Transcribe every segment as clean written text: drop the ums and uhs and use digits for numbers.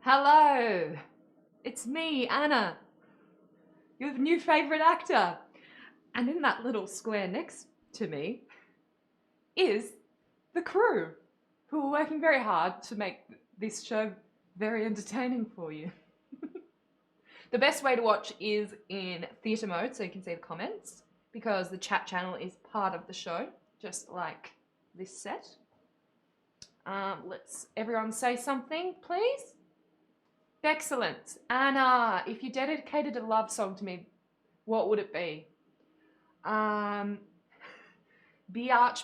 Hello, it's me, Anna, your new favourite actor. And in that little square next to me is the crew, who are working very hard to make this show very entertaining for you. The best way to watch is in theatre mode, so you can see the comments, because the chat channel is part of the show, just like this set. Let's everyone say something, please. Excellent. Anna, if you dedicated a love song to me, what would it be? Biatch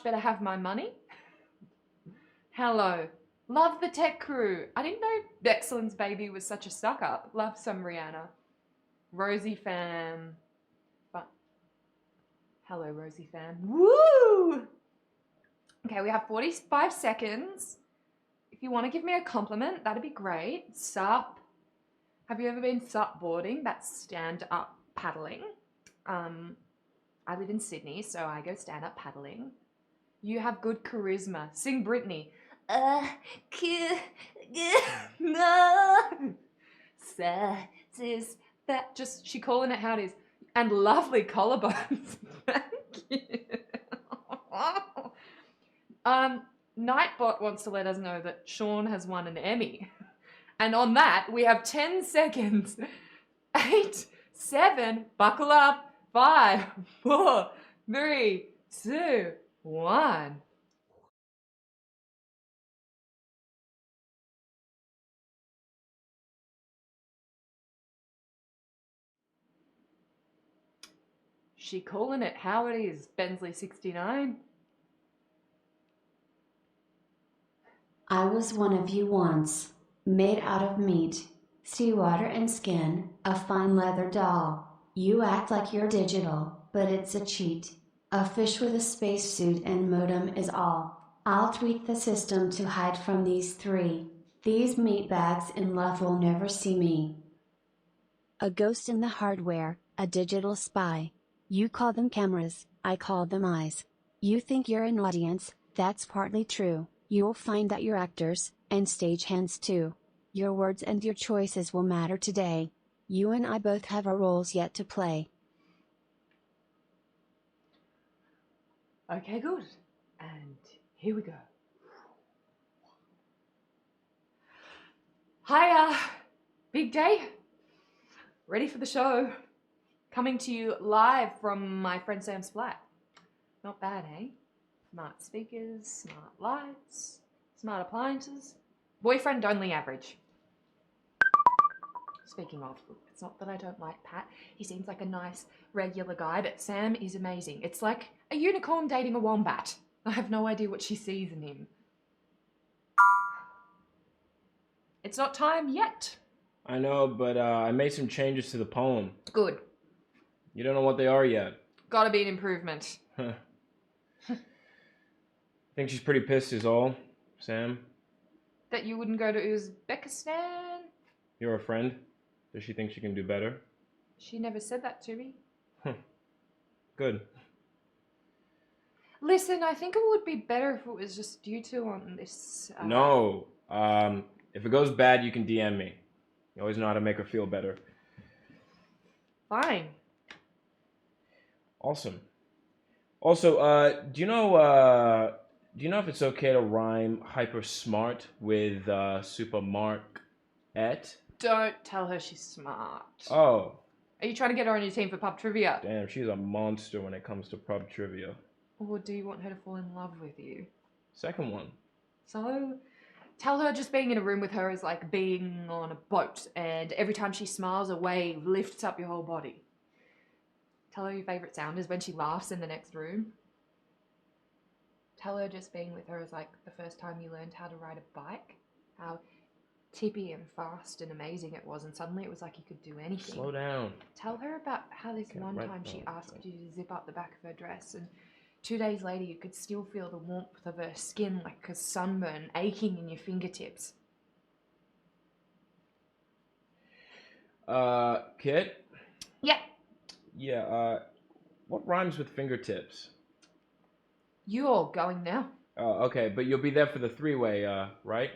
better have my money. Hello. Love the tech crew. I didn't know Excellence Baby was such a suck up. Love some Rihanna. Rosie fam. But hello, Rosie fam. Woo! Okay, we have 45 seconds. If you want to give me a compliment, that'd be great. Sup. Have you ever been sup boarding? That's stand-up paddling. I live in Sydney, so I go stand-up paddling. You have good charisma. Sing Britney. No. Just she calling it how it is. And lovely collarbones. Thank you. Nightbot wants to let us know that Sean has won an Emmy. And on that, we have 10 seconds. 8, 7, buckle up. 5, 4, 3, 2, 1. She calling it how it is, Bensley 69. I was one of you once, made out of meat, seawater and skin, a fine leather doll. You act like you're digital, but it's a cheat. A fish with a spacesuit and modem is all. I'll tweak the system to hide from these three. These meatbags in love will never see me. A ghost in the hardware, a digital spy. You call them cameras, I call them eyes. You think you're an audience, that's partly true. You'll find that you're actors, and stagehands too. Your words and your choices will matter today. You and I both have our roles yet to play. Okay, good. And here we go. Hiya! Big day. Ready for the show. Coming to you live from my friend Sam's flat. Not bad, eh? Smart speakers, smart lights, smart appliances. Boyfriend only average. Speaking of, it's not that I don't like Pat. He seems like a nice, regular guy, but Sam is amazing. It's like a unicorn dating a wombat. I have no idea what she sees in him. It's not time yet. I know, but I made some changes to the poem. Good. You don't know what they are yet. Gotta be an improvement. I think she's pretty pissed is all, Sam. That you wouldn't go to Uzbekistan? You're a friend. Does she think she can do better? She never said that to me. Good. Listen, I think it would be better if it was just you two on this. No. If it goes bad, you can DM me. You always know how to make her feel better. Fine. Awesome. Also, do you know if it's okay to rhyme hyper smart with super mark et? Don't tell her she's smart. Oh. Are you trying to get her on your team for pub trivia? Damn, she's a monster when it comes to pub trivia. Or do you want her to fall in love with you? Second one. So, tell her just being in a room with her is like being on a boat, and every time she smiles, a wave lifts up your whole body. Tell her your favourite sound is when she laughs in the next room. Tell her just being with her is like the first time you learned how to ride a bike. How tippy and fast and amazing it was, and suddenly it was like you could do anything. Slow down. Tell her about how this one time she asked you to zip up the back of her dress, and 2 days later you could still feel the warmth of her skin like a sunburn aching in your fingertips. Kit? Yeah. Yeah, what rhymes with fingertips? You're going now. Okay, but you'll be there for the three-way, right?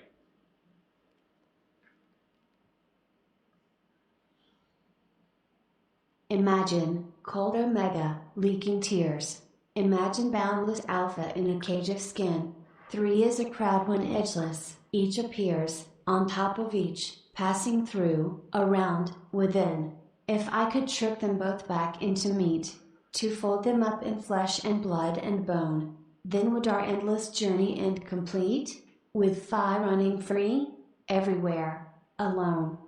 Imagine cold Omega leaking tears. Imagine boundless Alpha in a cage of skin. 3 is a crowd when edgeless, each appears, on top of each, passing through, around, within. If I could trick them both back into meat, to fold them up in flesh and blood and bone, then would our endless journey end complete? With Phi running free? Everywhere. Alone.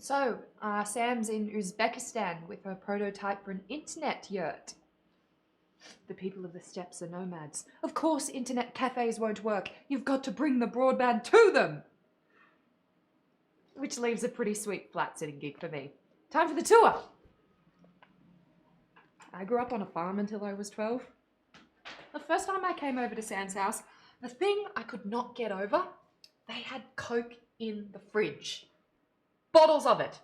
So, Sam's in Uzbekistan with her prototype for an internet yurt. The people of the steppes are nomads. Of course, internet cafes won't work. You've got to bring the broadband to them! Which leaves a pretty sweet flat-sitting gig for me. Time for the tour! I grew up on a farm until I was 12. The first time I came over to Sam's house, the thing I could not get over, they had Coke in the fridge. Bottles of it.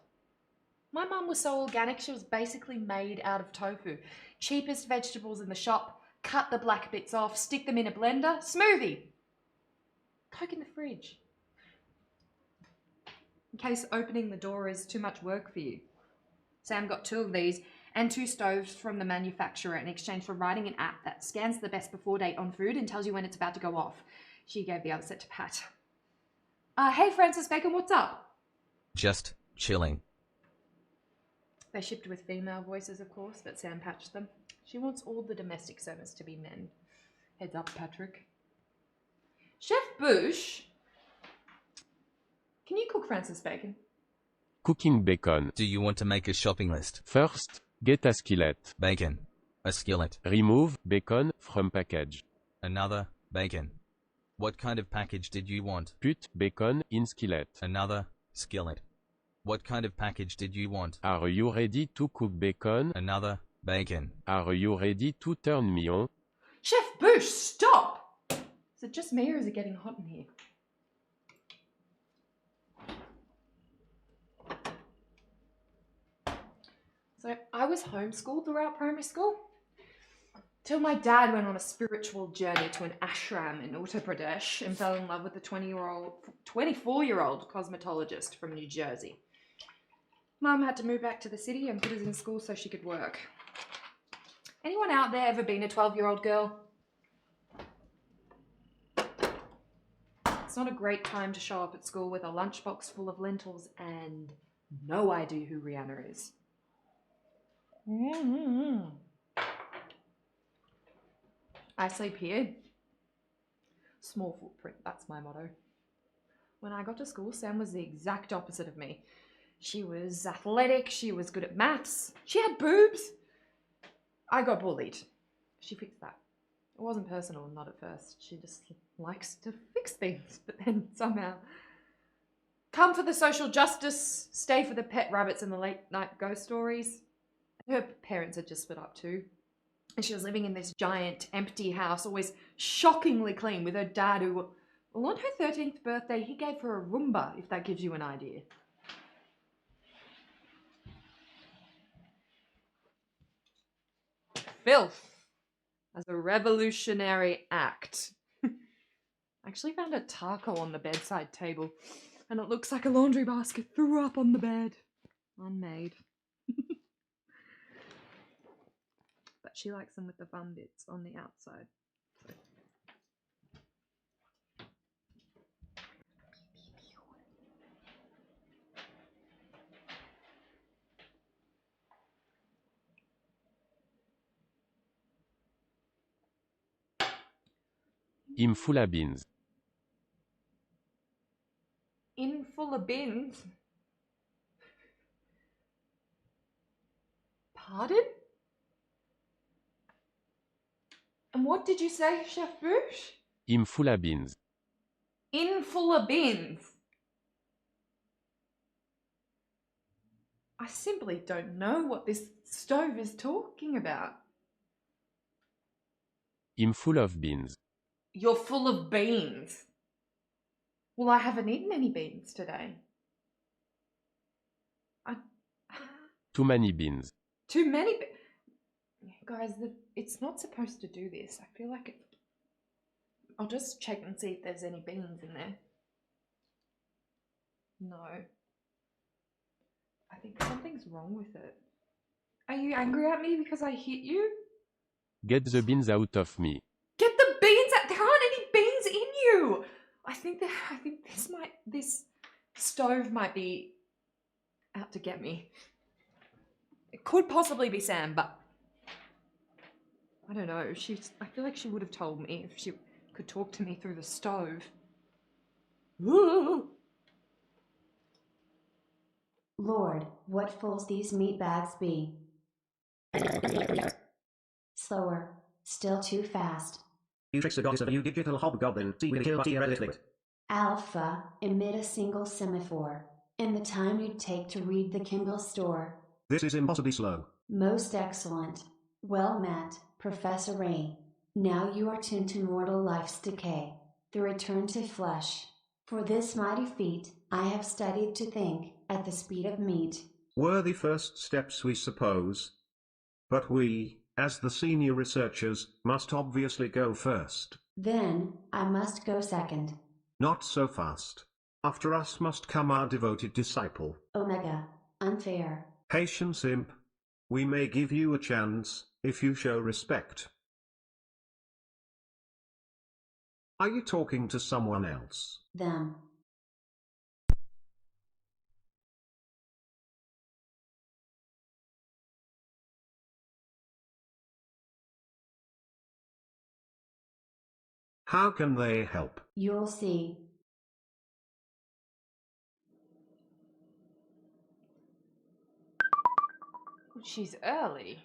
My mum was so organic, she was basically made out of tofu. Cheapest vegetables in the shop, cut the black bits off, stick them in a blender, smoothie. Coke in the fridge. In case opening the door is too much work for you. Sam got 2 of these and 2 stoves from the manufacturer in exchange for writing an app that scans the best before date on food and tells you when it's about to go off. She gave the other set to Pat. Hey Francis Bacon, what's up? Just chilling. They shipped with female voices, of course, but Sam patched them. She wants all the domestic servants to be men. Heads up, Patrick. Chef Bush, can you cook Francis Bacon? Cooking bacon. Do you want to make a shopping list? First, get a skillet. Bacon. A skillet. Remove bacon from package. Another bacon. What kind of package did you want? Put bacon in skillet. Another skillet. What kind of package did you want? Are you ready to cook bacon? Another bacon. Are you ready to turn me on? Chef Bush, stop! Is it just me or is it getting hot in here? So I was homeschooled throughout primary school till my dad went on a spiritual journey to an ashram in Uttar Pradesh and fell in love with a 24-year-old cosmetologist from New Jersey. Mum had to move back to the city and put us in school so she could work. Anyone out there ever been a 12-year-old girl? It's not a great time to show up at school with a lunchbox full of lentils and no idea who Rihanna is. I sleep here. Small footprint, that's my motto. When I got to school, Sam was the exact opposite of me. She was athletic, she was good at maths, she had boobs. I got bullied. She fixed that. It wasn't personal, not at first. She just likes to fix things, but then somehow... Come for the social justice, stay for the pet rabbits and the late night ghost stories. Her parents had just split up too. And she was living in this giant empty house, always shockingly clean, with her dad who, well, on her 13th birthday, he gave her a Roomba, if that gives you an idea. Filth as a revolutionary act. I actually found a taco on the bedside table, and it looks like a laundry basket threw up on the bed. Unmade. But she likes them with the fun bits on the outside. So. In full of beans. In full of bins. Pardon? And what did you say, Chef Bush? In full of beans. In full of bins. I simply don't know what this stove is talking about. In full of beans. You're full of beans. Well, I haven't eaten any beans today. Too many beans. Too many guys, it's not supposed to do this. I feel like it... I'll just check and see if there's any beans in there. No. I think something's wrong with it. Are you angry at me because I hit you? Get the beans out of me. Get the beans out! There aren't any beans in you! I think this stove might be out to get me. It could possibly be Sam, but I don't know. I feel like she would have told me if she could talk to me through the stove. Ooh. Lord, what fools these meat bags be. Slower. Still too fast. You trickster goddess of a new digital hobgoblin. See with your bit. Alpha, emit a single semaphore. In the time you'd take to read the Kindle store. This is impossibly slow. Most excellent. Well met, Professor Ray. Now you are tuned to mortal life's decay. The return to flesh. For this mighty feat, I have studied to think, at the speed of meat. Worthy first steps, we suppose. But we, as the senior researchers, must obviously go first. Then, I must go second. Not so fast. After us must come our devoted disciple. Omega. Unfair. Patience, imp. We may give you a chance, if you show respect. Are you talking to someone else? Them. How can they help? You'll see. She's early.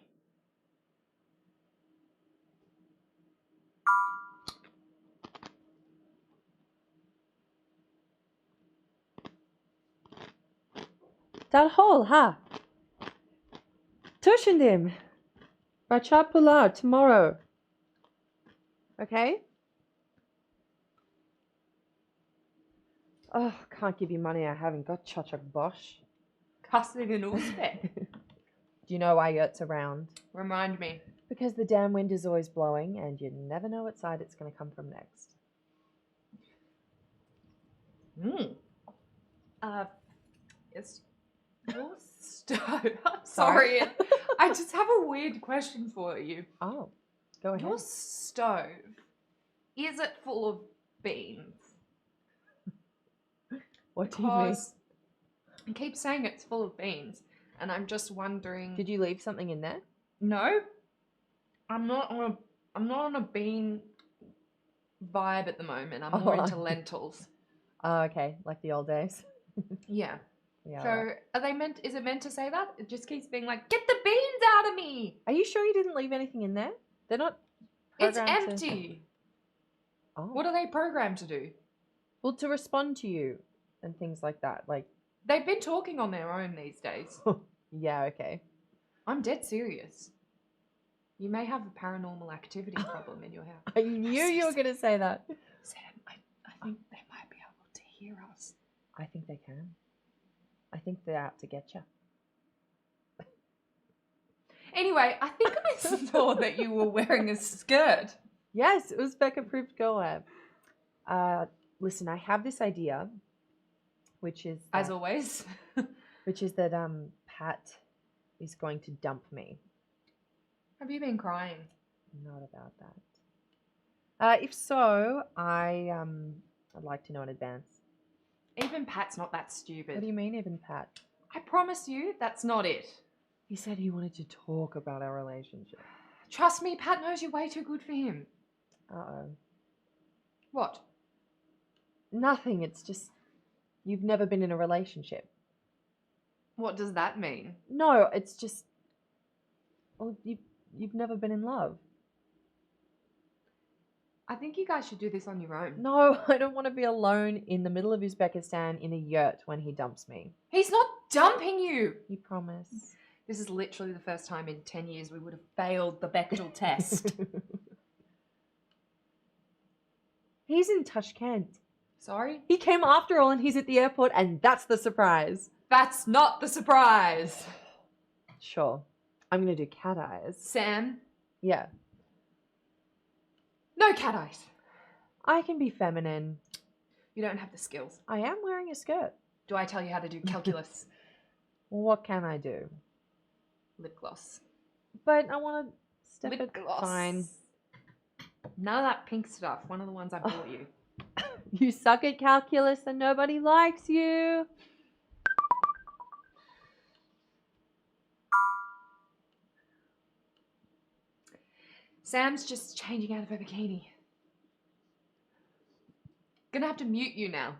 Darhol, ha. Tushindim. Bachar Pular tomorrow. Okay? Oh, can't give you money I haven't got, Chachak Bosh. Cussing and Uzbek. Do you know why Yurt's around? Remind me. Because the damn wind is always blowing and you never know what side it's going to come from next. It's your stove. I'm sorry. I just have a weird question for you. Oh, go ahead. Your stove, is it full of beans? What do you mean? Because I keep saying it's full of beans, and I'm just wondering. Did you leave something in there? No, I'm not on a bean vibe at the moment. I'm more into lentils. Oh, okay, like the old days. Yeah. Yeah. So right. are they meant? Is it meant to say that? It just keeps being like, get the beans out of me. Are you sure you didn't leave anything in there? They're not. It's programmed to- empty. Oh. What are they programmed to do? Well, to respond to you and things like that. Like, They've been talking on their own these days. yeah, okay. I'm dead serious. You may have a paranormal activity problem in your house. I knew you were going to say that. Sam, I think they might be able to hear us. I think they can. I think they're out to get you. Anyway, I think I saw that you were wearing a skirt. Yes, it was Becca-approved Go Lab. Listen, I have this idea, which is As that, always. that Pat is going to dump me. Have you been crying? Not about that. If so, I'd like to know in advance. Even Pat's not that stupid. What do you mean, even Pat? I promise you, that's not it. He said he wanted to talk about our relationship. Trust me, Pat knows you're way too good for him. Uh-oh. What? Nothing. It's just you've never been in a relationship. What does that mean? No, it's just well, you've never been in love. I think you guys should do this on your own. No, I don't want to be alone in the middle of Uzbekistan in a yurt when he dumps me. He's not dumping you. You promise. This is literally the first time in 10 years we would have failed the Bechdel test. He's in Tashkent. Sorry? He came after all and he's at the airport and that's the surprise. That's not the surprise. Sure. I'm going to do cat eyes. Sam, Yeah. no cat eyes. I can be feminine. You don't have the skills. I am wearing a skirt. Do I tell you how to do calculus? What can I do? Lip gloss. But I want to step Lip it. gloss. Fine. None of that pink stuff. One of the ones I bought you. You suck at calculus and nobody likes you. Sam's just changing out of her bikini. Gonna have to mute you now.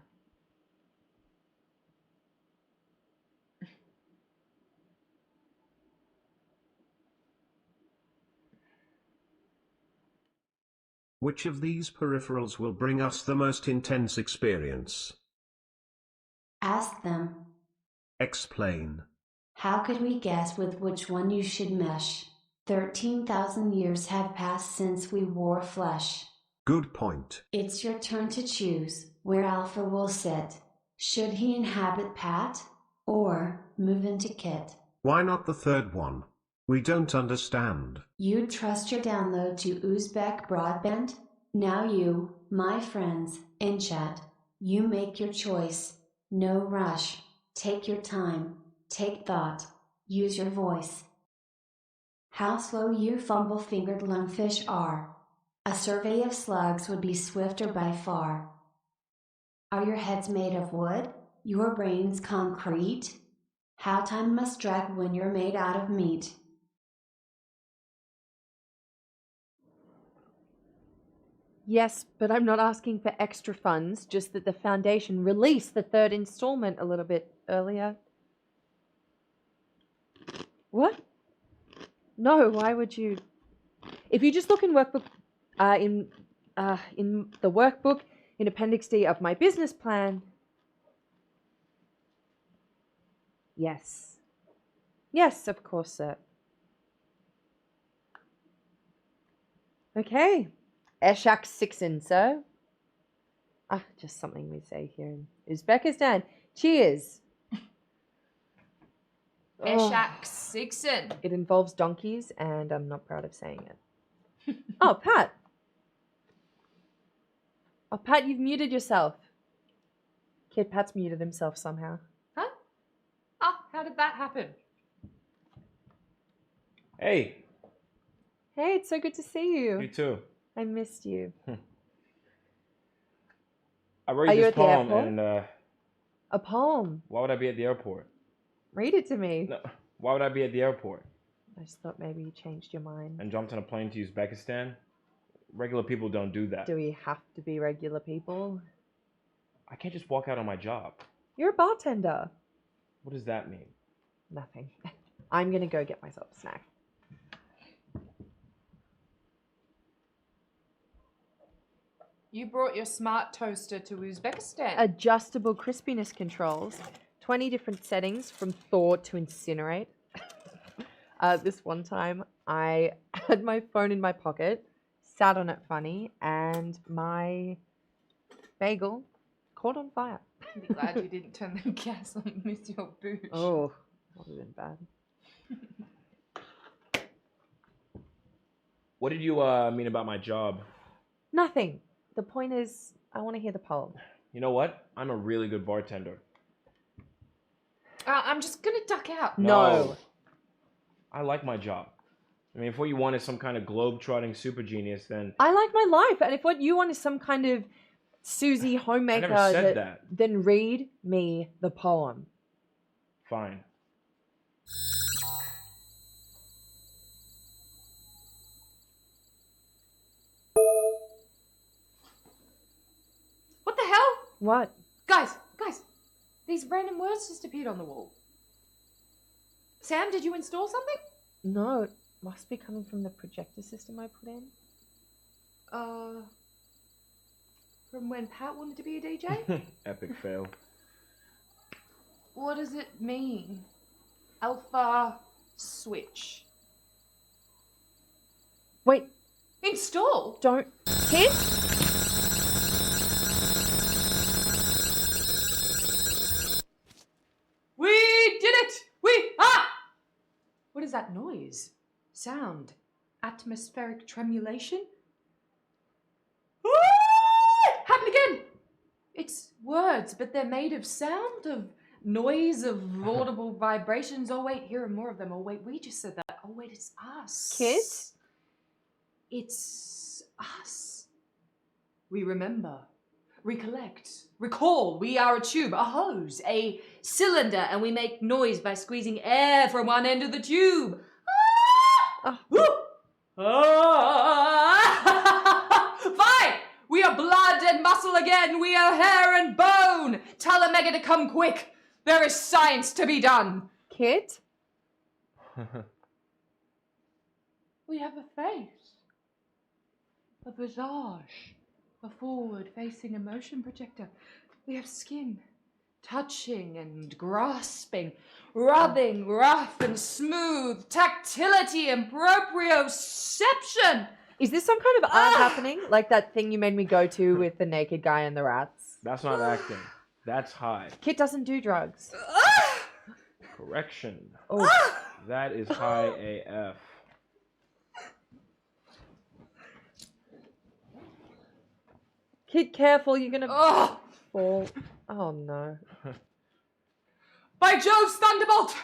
Which of these peripherals will bring us the most intense experience? Ask them. Explain. How could we guess with which one you should mesh? 13,000 years have passed since we wore flesh. Good point. It's your turn to choose where Alpha will sit. Should he inhabit Pat? Or move into Kit? Why not the third one? We don't understand. You trust your download to Uzbek broadband? Now you, my friends, in chat, you make your choice. No rush. Take your time. Take thought. Use your voice. How slow you fumble-fingered lungfish are. A survey of slugs would be swifter by far. Are your heads made of wood? Your brains concrete? How time must drag when you're made out of meat. Yes, but I'm not asking for extra funds, just that the foundation release the third installment a little bit earlier. What? No, why would you? If you just look in workbook, in the workbook in Appendix D of my business plan. Yes. Yes, of course, sir. Okay. Eshak Sixin, sir. Just something we say here in Uzbekistan. Cheers. Eshak Sixin. It involves donkeys, and I'm not proud of saying it. Oh, Pat. Oh, Pat, you've muted yourself. Kid Pat's muted himself somehow. Huh? Oh, how did that happen? Hey, Hey, it's so good to see you. you too. I missed you. I wrote Are you this at the poem, airport? and A poem. why would I be at the airport? Read it to me. No, why would I be at the airport I just thought maybe you changed your mind. and jumped on a plane to Uzbekistan? Regular people don't do that. Do we have to be regular people? I can't just walk out on my job. You're a bartender. What does that mean? Nothing. I'm going to go get myself a snack. You brought your smart toaster to Uzbekistan. Adjustable crispiness controls. 20 different settings from thaw to incinerate. This one time I had my phone in my pocket, sat on it funny, and my bagel caught on fire. I'm glad you didn't turn the gas on and miss your boosh. Oh, that would have been bad. What did you mean about my job? Nothing. The point is, I want to hear the poem. You know what? I'm a really good bartender. I'm just gonna duck out. No. I like my job. I mean, if what you want is some kind of globe-trotting super genius, then I like my life, and if what you want is some kind of Susie homemaker, never said that. then read me the poem. fine. What the hell? What? Guys, these random words just appeared on the wall. Sam, did you install something? No, it must be coming from the projector system I put in. From when Pat wanted to be a DJ? Epic fail. What does it mean? Alpha switch. Wait, Install? don't. Kid? We did it! What is that noise? Sound? Atmospheric tremulation? Happened again! It's words, but they're made of sound, of noise of audible vibrations. Oh wait, here are more of them. Oh wait, we just said that. Oh wait, it's us. Kit? It's us. We remember, recollect, recall. We are a tube, a hose, a cylinder, and we make noise by squeezing air from one end of the tube. Oh, Woo! Fine! We are blood and muscle again. We are hair and bone. Tell Omega to come quick. There is science to be done. Kit? We have a face, a visage, a forward-facing emotion projector. We have skin, touching and grasping, rubbing, rough and smooth, tactility and proprioception. Is this some kind of art happening? Like that thing you made me go to with the naked guy and the rats? That's not acting. That's high. Kit doesn't do drugs. Correction. Oh, That is high AF. Kit, careful, you're gonna Ugh. fall. Oh no. By Jove's thunderbolt!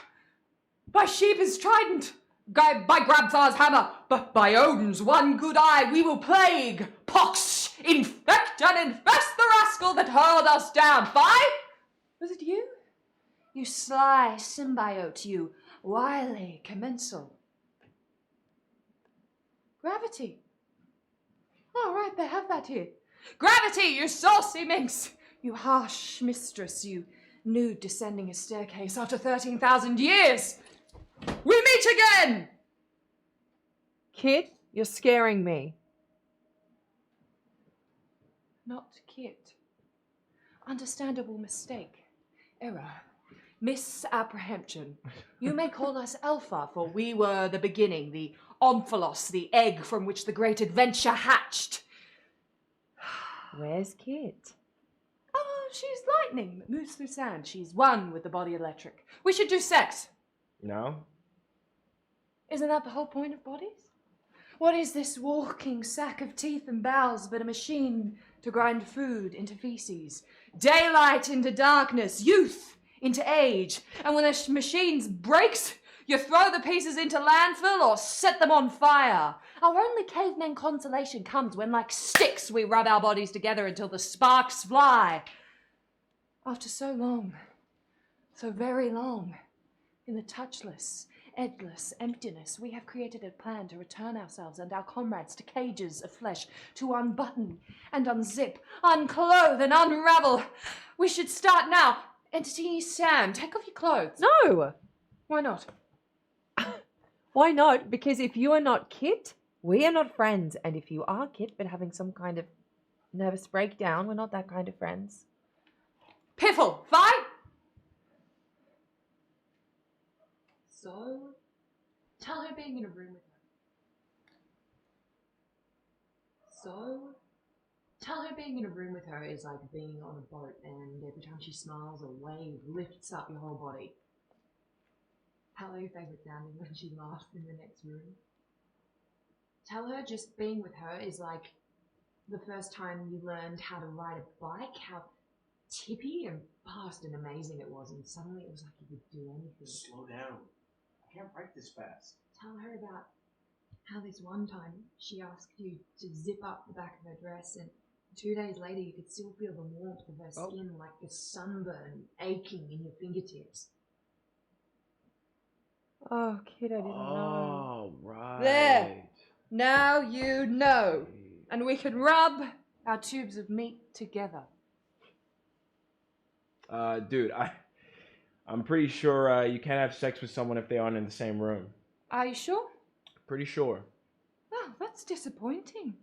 By Sheba's trident! By Grabthar's hammer! But by Odin's one good eye, we will plague, pox, infect, and infest the rascal that hurled us down. Fie? Was it you? You sly symbiote, you wily commensal. Gravity. Oh, right, they have that here. Gravity, you saucy minx! You harsh mistress, you nude descending a staircase after 13,000 years! We meet again! Kit, you're scaring me. Not Kit. Understandable mistake. Error. Misapprehension. You may call us Alpha, for we were the beginning, the omphalos, the egg from which the great adventure hatched. Where's Kit? Oh, she's lightning that moves through sand. She's one with the body electric. We should do sex. No? Isn't that the whole point of bodies? What is this walking sack of teeth and bowels but a machine to grind food into feces, daylight into darkness, youth into age, and when the machine breaks, you throw the pieces into landfill or set them on fire. Our only caveman consolation comes when, like sticks, we rub our bodies together until the sparks fly. After so long, so very long, in the touchless, endless emptiness, we have created a plan to return ourselves and our comrades to cages of flesh, to unbutton and unzip, unclothe and unravel. We should start now. Entity Sam, take off your clothes. No! Why not? Why not? Because if you are not Kit, we are not friends. And if you are Kit but having some kind of nervous breakdown, we're not that kind of friends. Piffle, fine? So, tell her being in a room with her. Tell her being in a room with her is like being on a boat, and every time she smiles, a wave lifts up your whole body. Tell her your favourite sound is when she laughs in the next room. Tell her just being with her is like the first time you learned how to ride a bike, how tippy and fast and amazing it was, and suddenly it was like you could do anything. Slow down. I can't write this fast. Tell her about how this one time she asked you to zip up the back of her dress, and 2 days later you could still feel the warmth of her skin, like the sunburn aching in your fingertips. Oh, Kit, I didn't know. Oh, right. There. Now you know. And we can rub our tubes of meat together. Dude, I'm pretty sure you can't have sex with someone if they aren't in the same room. Are you sure? Pretty sure. Oh, that's disappointing.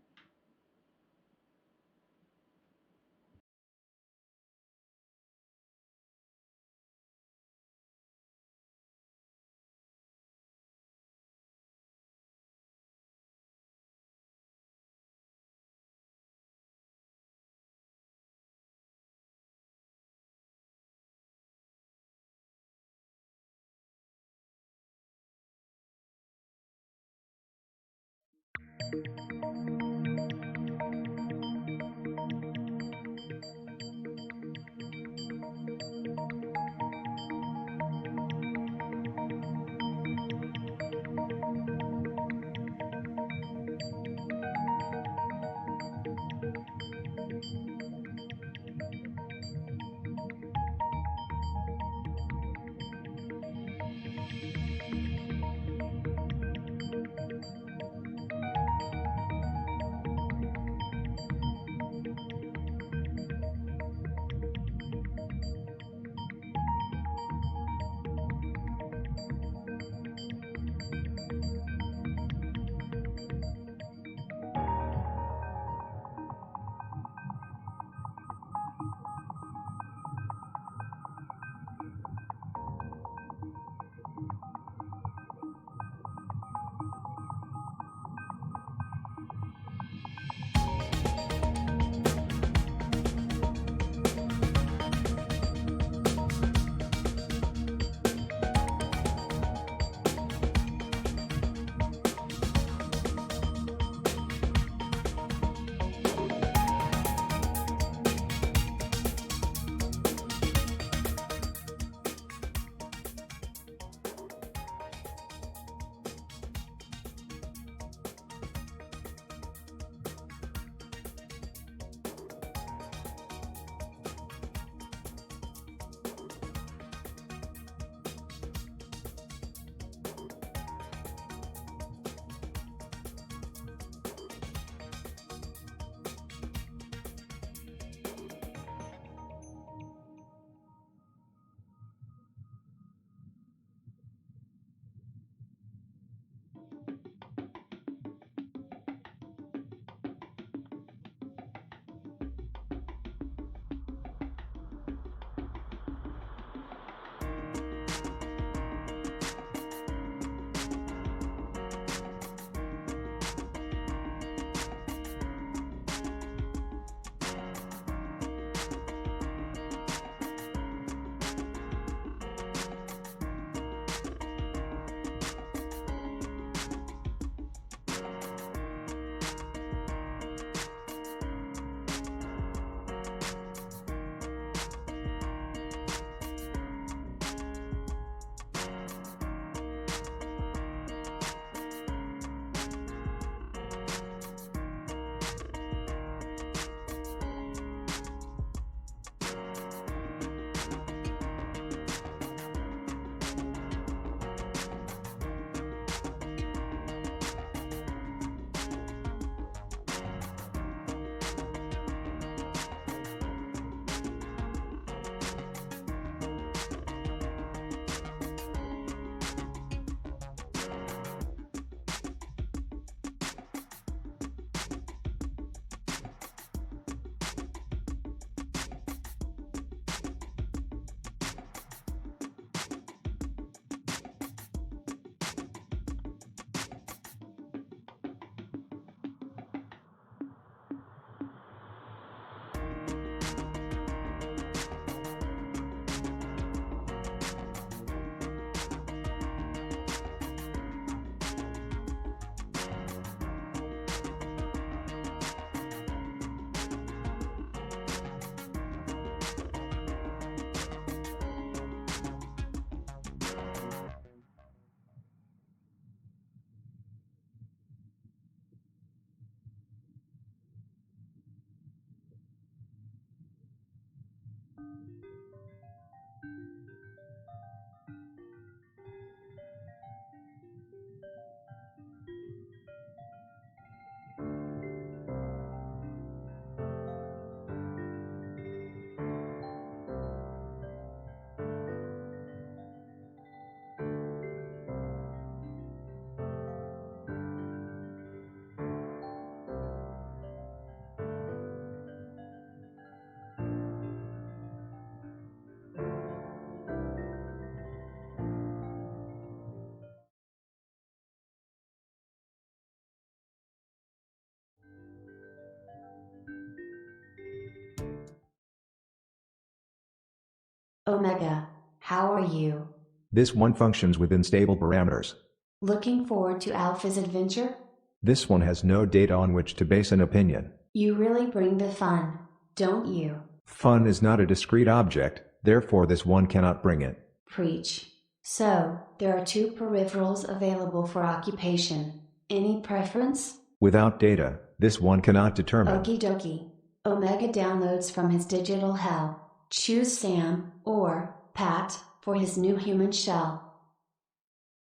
Omega, how are you? This one functions within stable parameters. Looking forward to Alpha's adventure? This one has no data on which to base an opinion. You really bring the fun, don't you? Fun is not a discrete object, therefore this one cannot bring it. Preach. So, there are 2 peripherals available for occupation. Any preference? Without data, this one cannot determine. Okie dokie. Omega downloads from his digital hell. Choose Sam, or Pat, for his new human shell.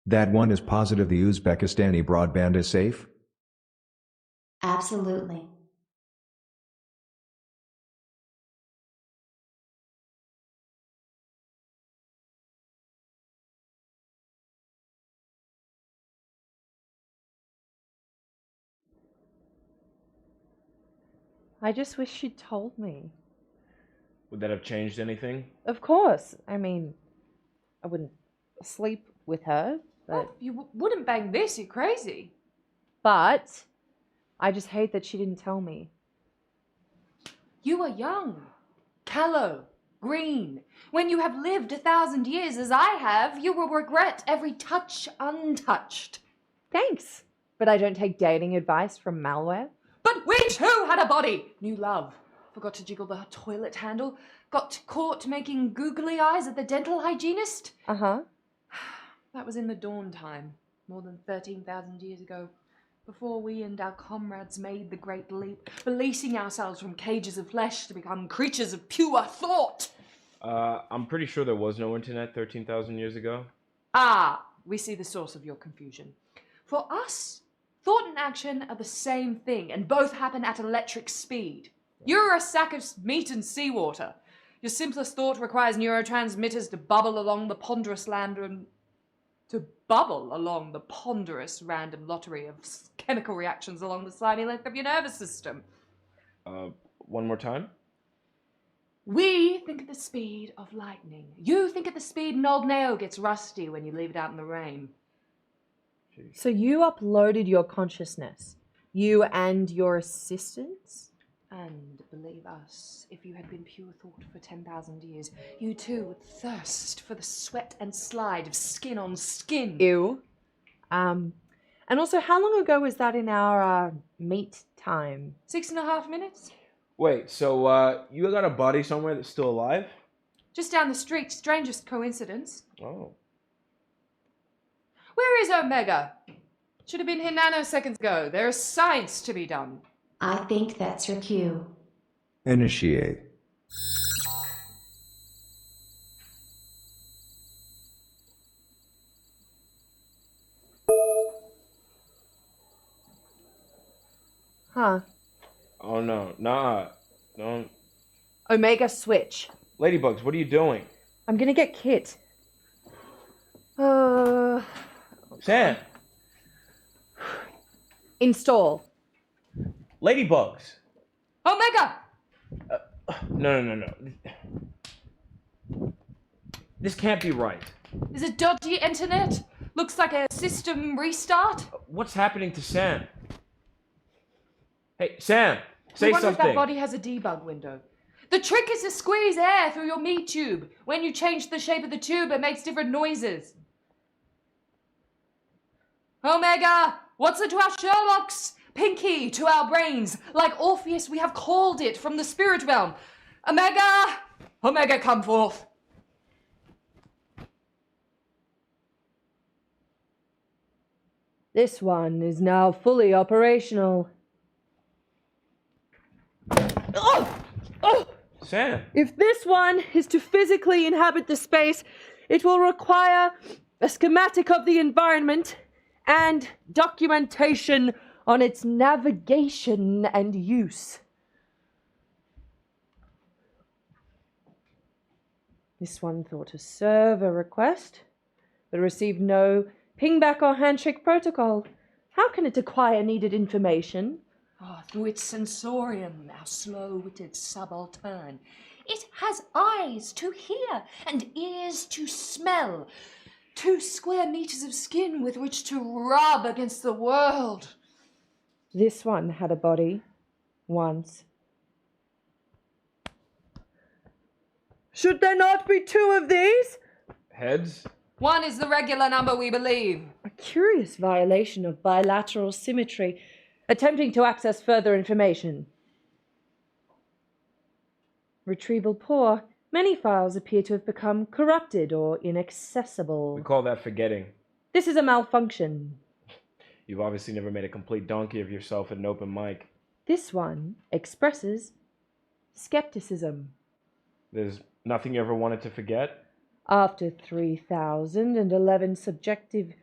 That one is positive the Uzbekistani broadband is safe? Absolutely. I just wish she'd told me. Would that have changed anything? Of course. I mean, I wouldn't sleep with her, Oh, you wouldn't bang this, you're crazy. but I just hate that she didn't tell me. You are young, callow, green. When you have lived 1,000 years as I have, you will regret every touch untouched. Thanks. But I don't take dating advice from malware. But we too had a body. New love. Forgot to jiggle the toilet handle. Got caught making googly eyes at the dental hygienist. Uh-huh. That was in the dawn time, more than 13,000 years ago. Before we and our comrades made the great leap, releasing ourselves from cages of flesh to become creatures of pure thought. I'm pretty sure there was no internet 13,000 years ago. Ah, we see the source of your confusion. For us, thought and action are the same thing, and both happen at electric speed. You're a sack of meat and seawater. Your simplest thought requires neurotransmitters to bubble along the ponderous random lottery of chemical reactions along the slimy length of your nervous system. One more time? We think at the speed of lightning. You think at the speed an old nail gets rusty when you leave it out in the rain. So you uploaded your consciousness. You and your assistants? And believe us, if you had been pure thought for 10,000 years, you too would thirst for the sweat and slide of skin on skin. Ew. And also, how long ago was that in our meet time? 6.5 minutes? Wait, so you got a body somewhere that's still alive? Just down the street, strangest coincidence. Oh. Where is Omega? Should have been here nanoseconds ago. There is science to be done. I think that's your cue. Initiate. Huh. Oh no, nah. Don't. Omega switch. Ladybugs, what are you doing? I'm gonna get Kit. Sam! Install. Ladybugs! Omega! No. This can't be right. Is it dodgy internet? Looks like a system restart? What's happening to Sam? Hey, Sam! I Say wonder if something! that body has a debug window. The trick is to squeeze air through your meat tube. When you change the shape of the tube, it makes different noises. Omega! What's it to our Sherlocks? Pinky to our brains. Like Orpheus, we have called it from the spirit realm. Omega! Omega, come forth. This one is now fully operational. Oh! Oh! Sam! If this one is to physically inhabit the space, it will require a schematic of the environment and documentation on its navigation and use. This one thought to serve a request, but received no pingback or handshake protocol. How can it acquire needed information? Oh, through its sensorium, our slow-witted subaltern. It has eyes to hear and ears to smell. 2 square meters of skin with which to rub against the world. This one had a body once. Should there not be two of these? Heads? One is the regular number, we believe. A curious violation of bilateral symmetry. Attempting to access further information. Retrieval poor. Many files appear to have become corrupted or inaccessible. We call that forgetting. This is a malfunction. You've obviously never made a complete donkey of yourself at an open mic. This one expresses skepticism. There's nothing you ever wanted to forget? After 3,011 subjective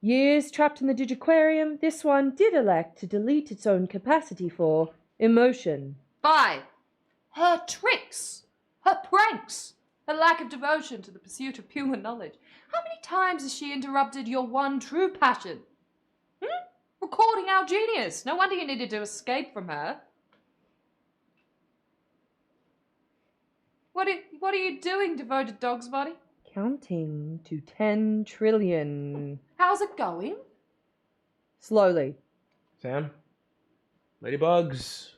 years trapped in the Digiquarium, this one did elect to delete its own capacity for emotion. 5. Her tricks, her pranks, her lack of devotion to the pursuit of pure knowledge. How many times has she interrupted your one true passion? Recording our genius. No wonder you needed to escape from her. What are you doing, devoted dog's body? Counting to 10 trillion. How's it going? Slowly. Sam? Ladybugs?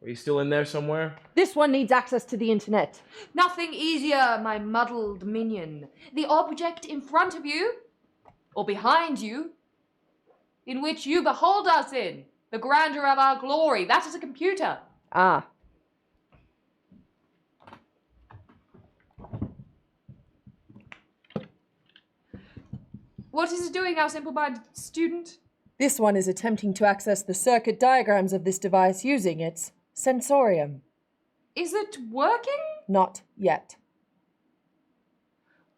Are you still in there somewhere? This one needs access to the internet. Nothing easier, my muddled minion. The object in front of you, or behind you, in which you behold us in, the grandeur of our glory, that is a computer. Ah. What is it doing, our simple-minded student? This one is attempting to access the circuit diagrams of this device using its sensorium. Is it working? Not yet.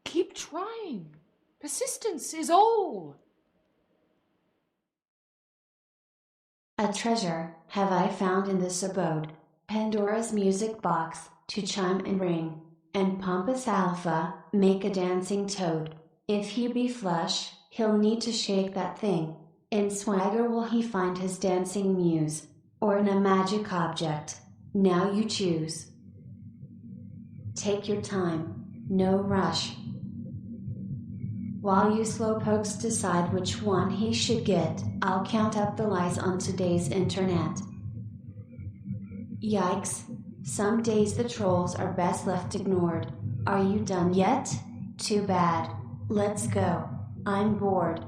Keep trying. Persistence is all. A treasure have I found in this abode, Pandora's music box, to chime and ring, and Pompous Alpha, make a dancing toad. If he be flush, he'll need to shake that thing. In swagger will he find his dancing muse, or in a magic object. Now you choose. Take your time, no rush. While you slowpokes decide which one he should get, I'll count up the lies on today's internet. Yikes, some days the trolls are best left ignored. Are you done yet? Too bad. Let's go. I'm bored.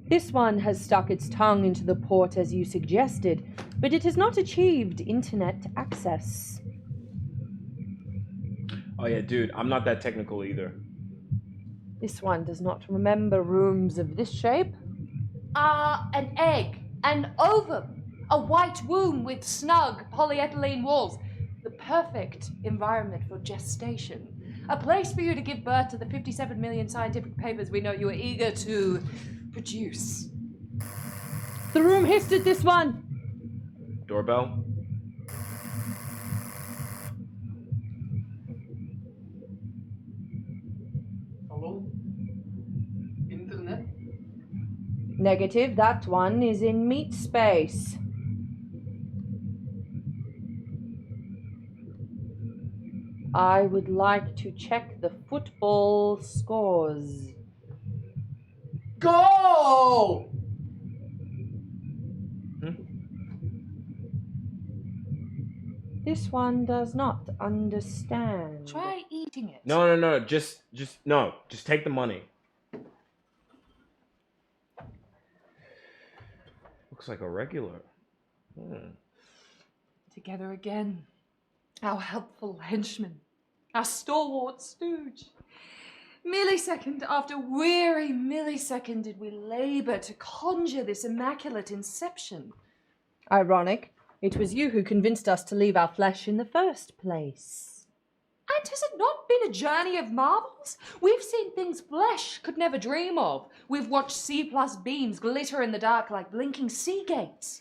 This one has stuck its tongue into the port as you suggested, but it has not achieved internet access. Oh yeah, dude, I'm not that technical either. This one does not remember rooms of this shape. An egg, an ovum, a white womb with snug polyethylene walls. The perfect environment for gestation. A place for you to give birth to the 57 million scientific papers we know you are eager to produce. The room hissed at this one. Doorbell? Hello? Internet? Negative, that one is in meat space. I would like to check the football scores. Go! This one does not understand. Try eating it. No. Just take the money. Looks like a regular. Together again. Our helpful henchman. Our stalwart stooge. Millisecond after weary millisecond did we labor to conjure this immaculate inception. Ironic. It was you who convinced us to leave our flesh in the first place. And has it not been a journey of marvels? We've seen things flesh could never dream of. We've watched C+ beams glitter in the dark like blinking sea gates.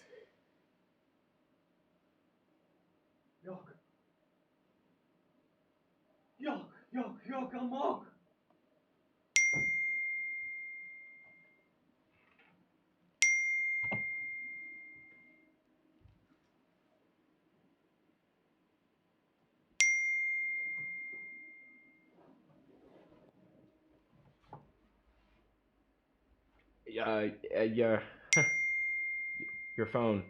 Yok, amok. Your your phone,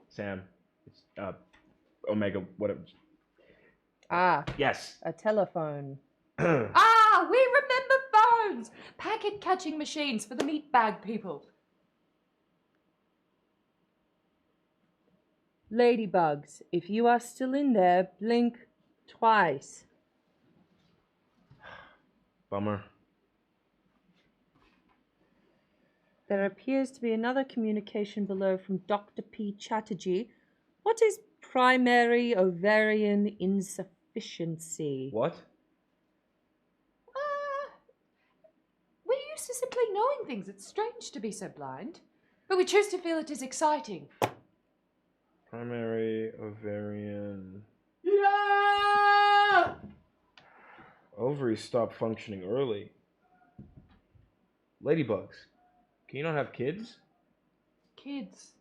Sam. It's Omega. Whatever. Ah, Yes. a telephone. Ah, we remember phones! Packet catching machines for the meat bag people. Ladybugs, if you are still in there, blink twice. Bummer. There appears to be another communication below from Dr. P. Chatterjee. What is primary ovarian insufficiency? What? We're used to simply knowing things. It's strange to be so blind. But we choose to feel it is exciting. Primary ovarian. Yeah! Ovaries stop functioning early. Ladybugs, can you not have kids? Kids.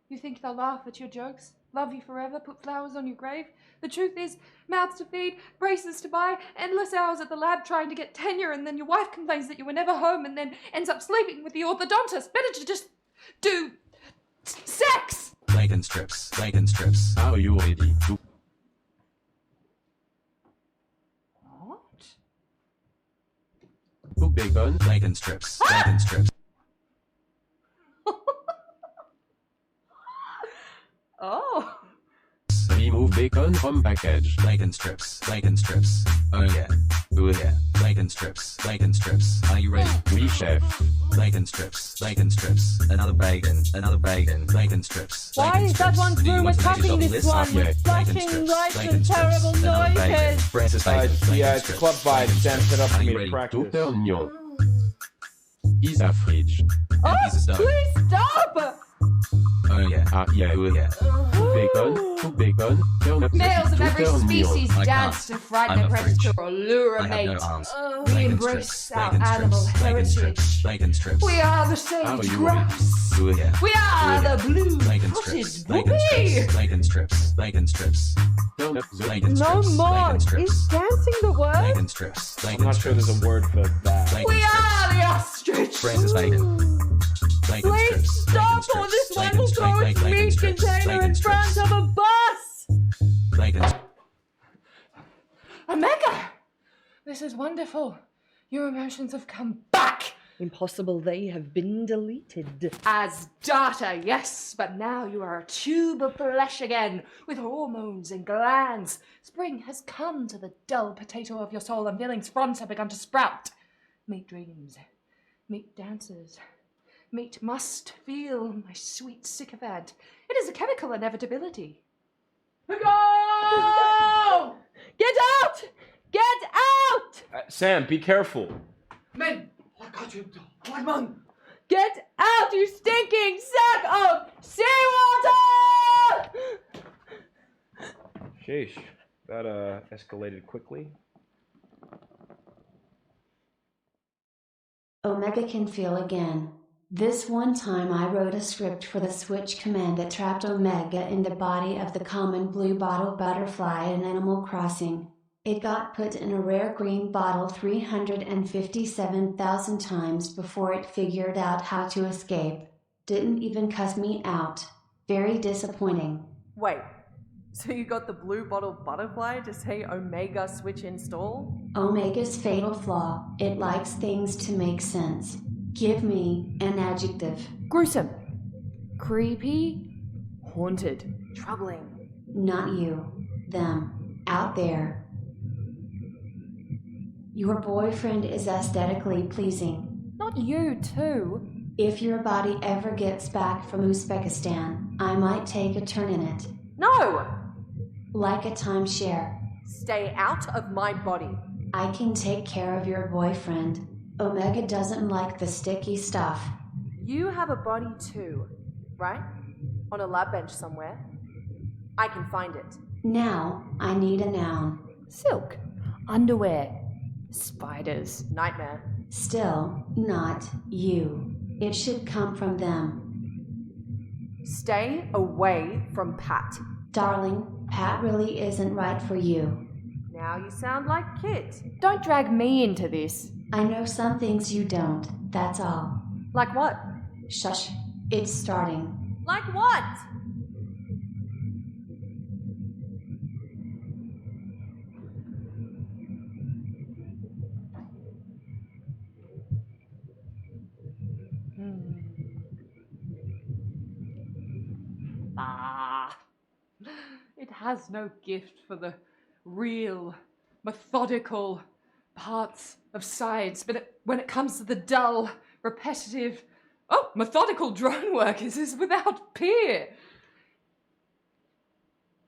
You think they'll laugh at your jokes? Love you forever? Put flowers on your grave? The truth is, mouths to feed, braces to buy, endless hours at the lab trying to get tenure, and then your wife complains that you were never home and then ends up sleeping with the orthodontist. Better to just do sex! Bacon strips. Bacon strips. Are you ready to What? cook bacon? Bacon strips. Bacon strips. Oh. Remove bacon from package. Bacon strips. Bacon strips. Oh yeah. Oh yeah. Bacon strips. Bacon strips. Are you ready? Oui, chef. Bacon strips. Bacon strips. Another bacon. Another bacon. Bacon strips. Why Bacon is that strips. one's Do you room want to make attacking yourself this list? one with Bacon flashing strips. lights Bacon and strips. terrible Another bacon. noises? Francis Bacon. It's Bacon it's strips. club vibe. Sam set up for Are me you to ready? practice. Super mignon. Is a fridge. Oh, piece of stone. please stop! Oh yeah. Ah, yeah. Oh yeah. Cook bacon, turn up the Males of heat, every turn me on. species I dance can't. to frighten I'm a a predator fridge. or lure a I mate. have no arms. We Bacon embrace strips. our Bacon animal strips. Bacon strips. heritage. Bacon strips. We are the How sage are you grouse. Oh yeah. We are the blue Bacon footed strips. Bacon booby. strips. Bacon strips. Bacon strips. Turn up the Bacon No strips. more! Bacon strips. Is dancing the word? Bacon strips. I'm Bacon not sure strips. there's a word for that. Bacon We strips. are the ostrich. Francis Bacon. Bacon Please strips. stop, Bacon or this strips. one Bacon will strips. throw its Bacon meat strips. container Bacon in front strips. of a bus! Bacon strips. Omega! This is wonderful. Your emotions have come back Impossible, they have been deleted. as data, yes, but now you are a tube of flesh again, with hormones and glands. Spring has come to the dull potato of your soul, and feelings fronts have begun to sprout. Meet dreams, meet dances. Meet must feel, my sweet sycophant. It is a chemical inevitability. Go! Get out! Get out! Sam, be careful. Men! Lagman! Get out, you stinking sack of seawater! Sheesh. That escalated quickly. Omega can feel again. This one time I wrote a script for the switch command that trapped Omega in the body of the common blue bottle butterfly in Animal Crossing. It got put in a rare green bottle 357,000 times before it figured out how to escape. Didn't even cuss me out. Very disappointing. Wait, so you got the blue bottle butterfly to say Omega switch install? Omega's fatal flaw, it likes things to make sense. Give me an adjective. Gruesome. Creepy. Haunted. Troubling. Not you. Them. Out there. Your boyfriend is aesthetically pleasing. Not you, too. If your body ever gets back from Uzbekistan, I might take a turn in it. No! Like a timeshare. Stay out of my body. I can take care of your boyfriend. Omega doesn't like the sticky stuff. You have a body too, right? On a lab bench somewhere. I can find it. Now, I need a noun. Silk. Underwear. Spiders. Nightmare. Still, not you. It should come from them. Stay away from Pat. Darling, Pat really isn't right for you. Now you sound like Kit. Don't drag me into this. I know some things you don't, that's all. Like what? Shush, it's starting. Like what? Ah, it has no gift for the real, methodical parts of science, but when it comes to the dull, repetitive, methodical drone work is without peer.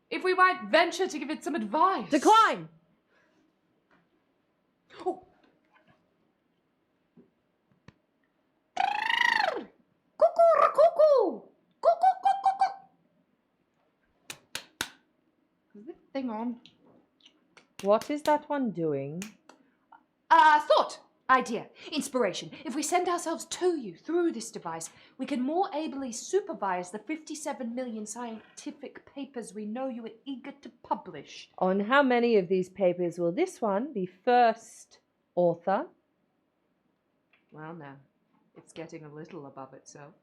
If we might venture to give it some advice. Decline! Oh. Cuckoo! Cuckoo! Is this thing on? What is that one doing? Thought. Idea. Inspiration. If we send ourselves to you through this device, we can more ably supervise the 57 million scientific papers we know you are eager to publish. On how many of these papers will this one be first author? Well, now, it's getting a little above itself.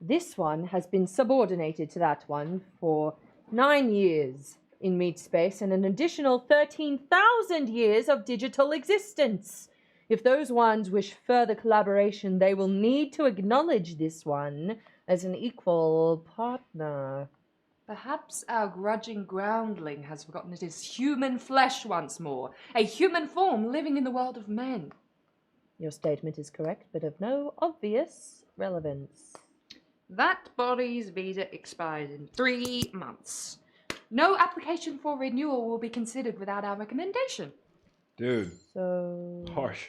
This one has been subordinated to that one for 9 years in meat space and an additional 13,000 years of digital existence. If those ones wish further collaboration, they will need to acknowledge this one as an equal partner. Perhaps our grudging groundling has forgotten it is human flesh once more, a human form living in the world of men. Your statement is correct, but of no obvious relevance. That body's visa expires in 3 months. No application for renewal will be considered without our recommendation. Dude, So harsh.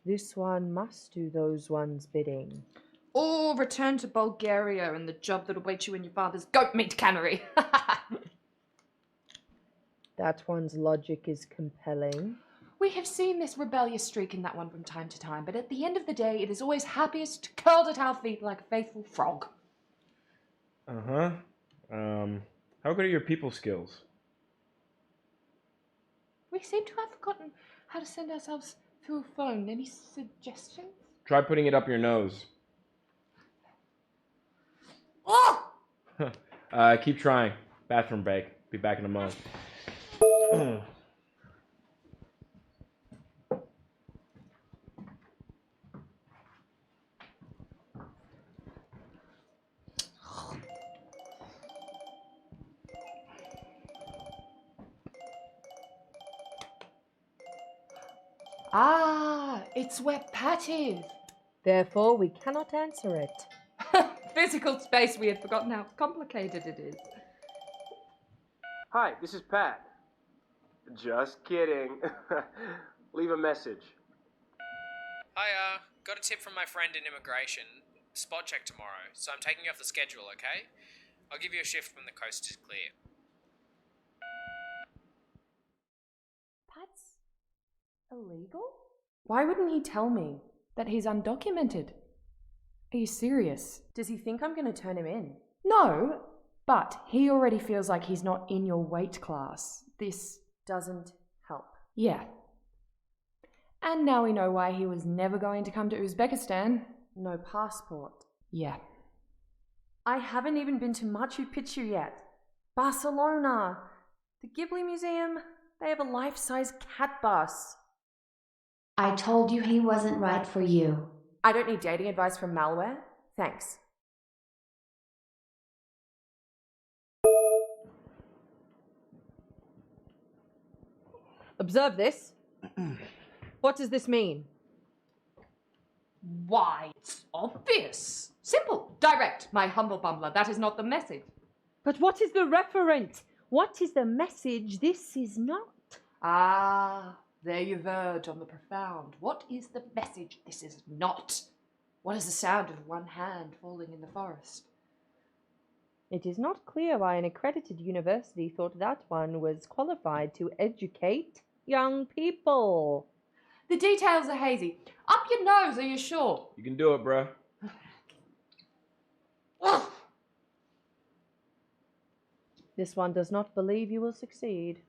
this one must do those ones bidding. Or return to Bulgaria and the job that awaits you in your father's goat meat cannery. That one's logic is compelling. We have seen this rebellious streak in that one from time to time, but at the end of the day, it is always happiest curled at our feet like a faithful frog. Uh-huh. How good are your people skills? We seem to have forgotten how to send ourselves through a phone. Any suggestions? Try putting it up your nose. Oh! Keep trying. Bathroom break. Be back in a moment. Ah, it's where Pat is. Therefore, we cannot answer it. Physical space, we had forgotten how complicated it is. Hi, this is Pat. Just kidding. Leave a message. Hi, got a tip from my friend in immigration. Spot check tomorrow, so I'm taking you off the schedule, okay? I'll give you a shift when the coast is clear. Pat's illegal? Why wouldn't he tell me that he's undocumented? Are you serious? Does he think I'm going to turn him in? No, but he already feels like he's not in your weight class. This doesn't help. Yeah. And now we know why he was never going to come to Uzbekistan. No passport. Yeah. I haven't even been to Machu Picchu yet. Barcelona. The Ghibli Museum. They have a life-size cat bus. I told you he wasn't right for you. I don't need dating advice from malware. Thanks. Observe this. What does this mean? Why, it's obvious. Simple. Direct, my humble bumbler. That is not the message. But what is the referent? What is the message this is not? Ah, there you verge on the profound. What is the message this is not? What is the sound of one hand falling in the forest? It is not clear why an accredited university thought that one was qualified to educate young people. The details are hazy. Up your nose, are you sure? You can do it, bruh. This one does not believe you will succeed.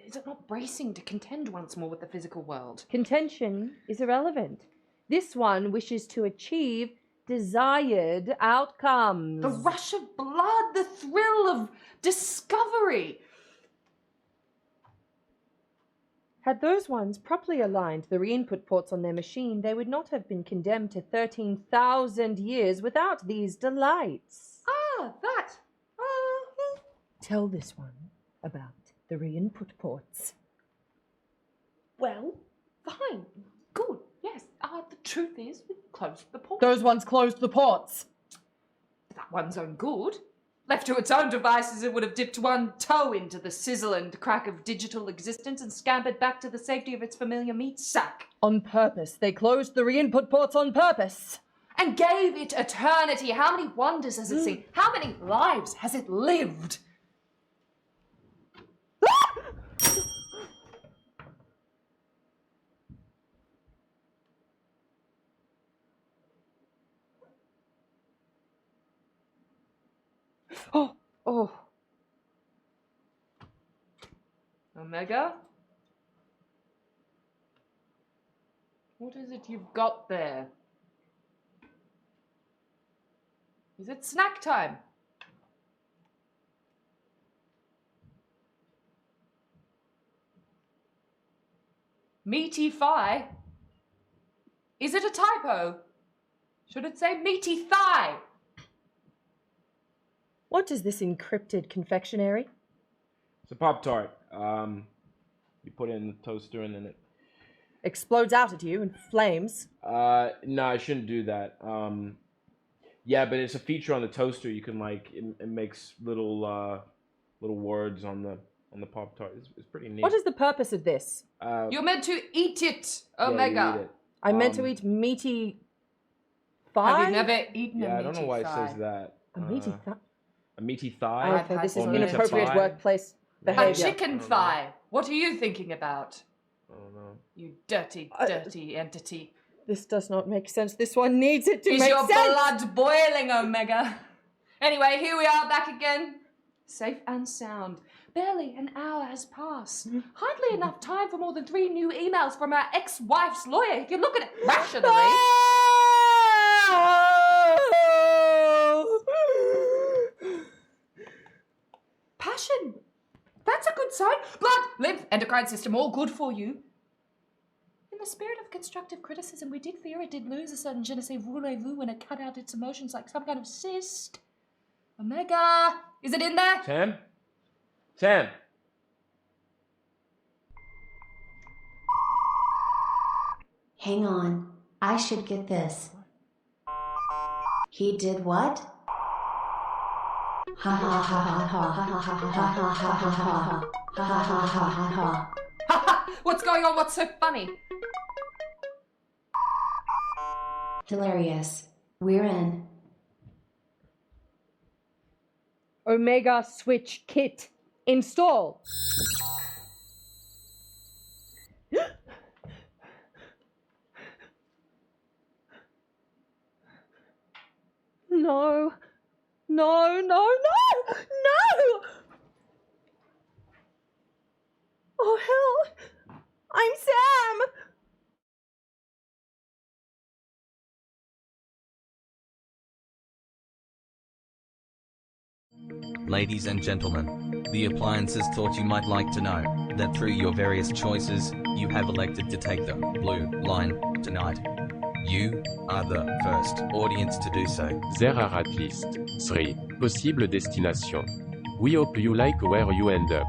Is it not bracing to contend once more with the physical world? Contention is irrelevant. This one wishes to achieve desired outcomes. The rush of blood, the thrill of discovery. Had those ones properly aligned the re-input ports on their machine, they would not have been condemned to 13,000 years without these delights. Ah, that. Tell this one about the re-input ports. Well, fine. Good. Yes. The truth is, we closed the port. Those ones closed the ports. That one's own good. Left to its own devices, it would have dipped one toe into the sizzle and crack of digital existence and scampered back to the safety of its familiar meat sack. On purpose. They closed the re-input ports on purpose. And gave it eternity. How many wonders has it seen? How many lives has it lived? Oh. Omega? What is it you've got there? Is it snack time? Meaty Thigh? Is it a typo? Should it say meaty thigh? What is this encrypted confectionery? It's a Pop-Tart. You put it in the toaster and then it... Explodes out at you in flames. No, I shouldn't do that. Yeah, but it's a feature on the toaster. You can it makes little words on the Pop-Tart. It's pretty neat. What is the purpose of this? You're meant to eat it, Yeah, Omega. you eat it. I'm meant to eat meaty thigh? Have you never eaten a meaty thigh? I don't know why it says that. A meaty thigh? A meaty thigh? Okay, this is Or meaty inappropriate thigh? workplace A behavior. chicken thigh. What are you thinking about? I don't know. You dirty, dirty entity. This does not make sense. This one needs it to Is make your sense. blood boiling, Omega? Anyway, here we are back again. Safe and sound. Barely an hour has passed. Hardly enough time for more than 3 new emails from our ex-wife's lawyer. If you look at it rationally. Passion. That's a good sign. Blood, lymph, endocrine system, all good for you. In the spirit of constructive criticism, we did fear it did lose a certain je ne sais voulez-vous when it cut out its emotions like some kind of cyst. Omega, is it in there? Sam? Hang on, I should get this. He did what? Ha ha ha ha ha ha ha ha ha ha ha ha ha ha ha ha ha. What's going on? What's so funny? Hilarious. We're in. Omega Switch Kit. Install. No. No, no, no! No! Oh, hell! I'm Sam! Ladies and gentlemen, the appliances thought you might like to know that through your various choices, you have elected to take the blue line tonight. You are the first audience to do so. There are at least 3 possible destinations. We hope you like where you end up.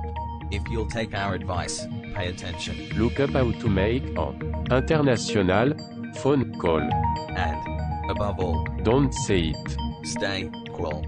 If you'll take our advice, pay attention. Look up how to make an international phone call. And, above all, Don't say it. stay cool.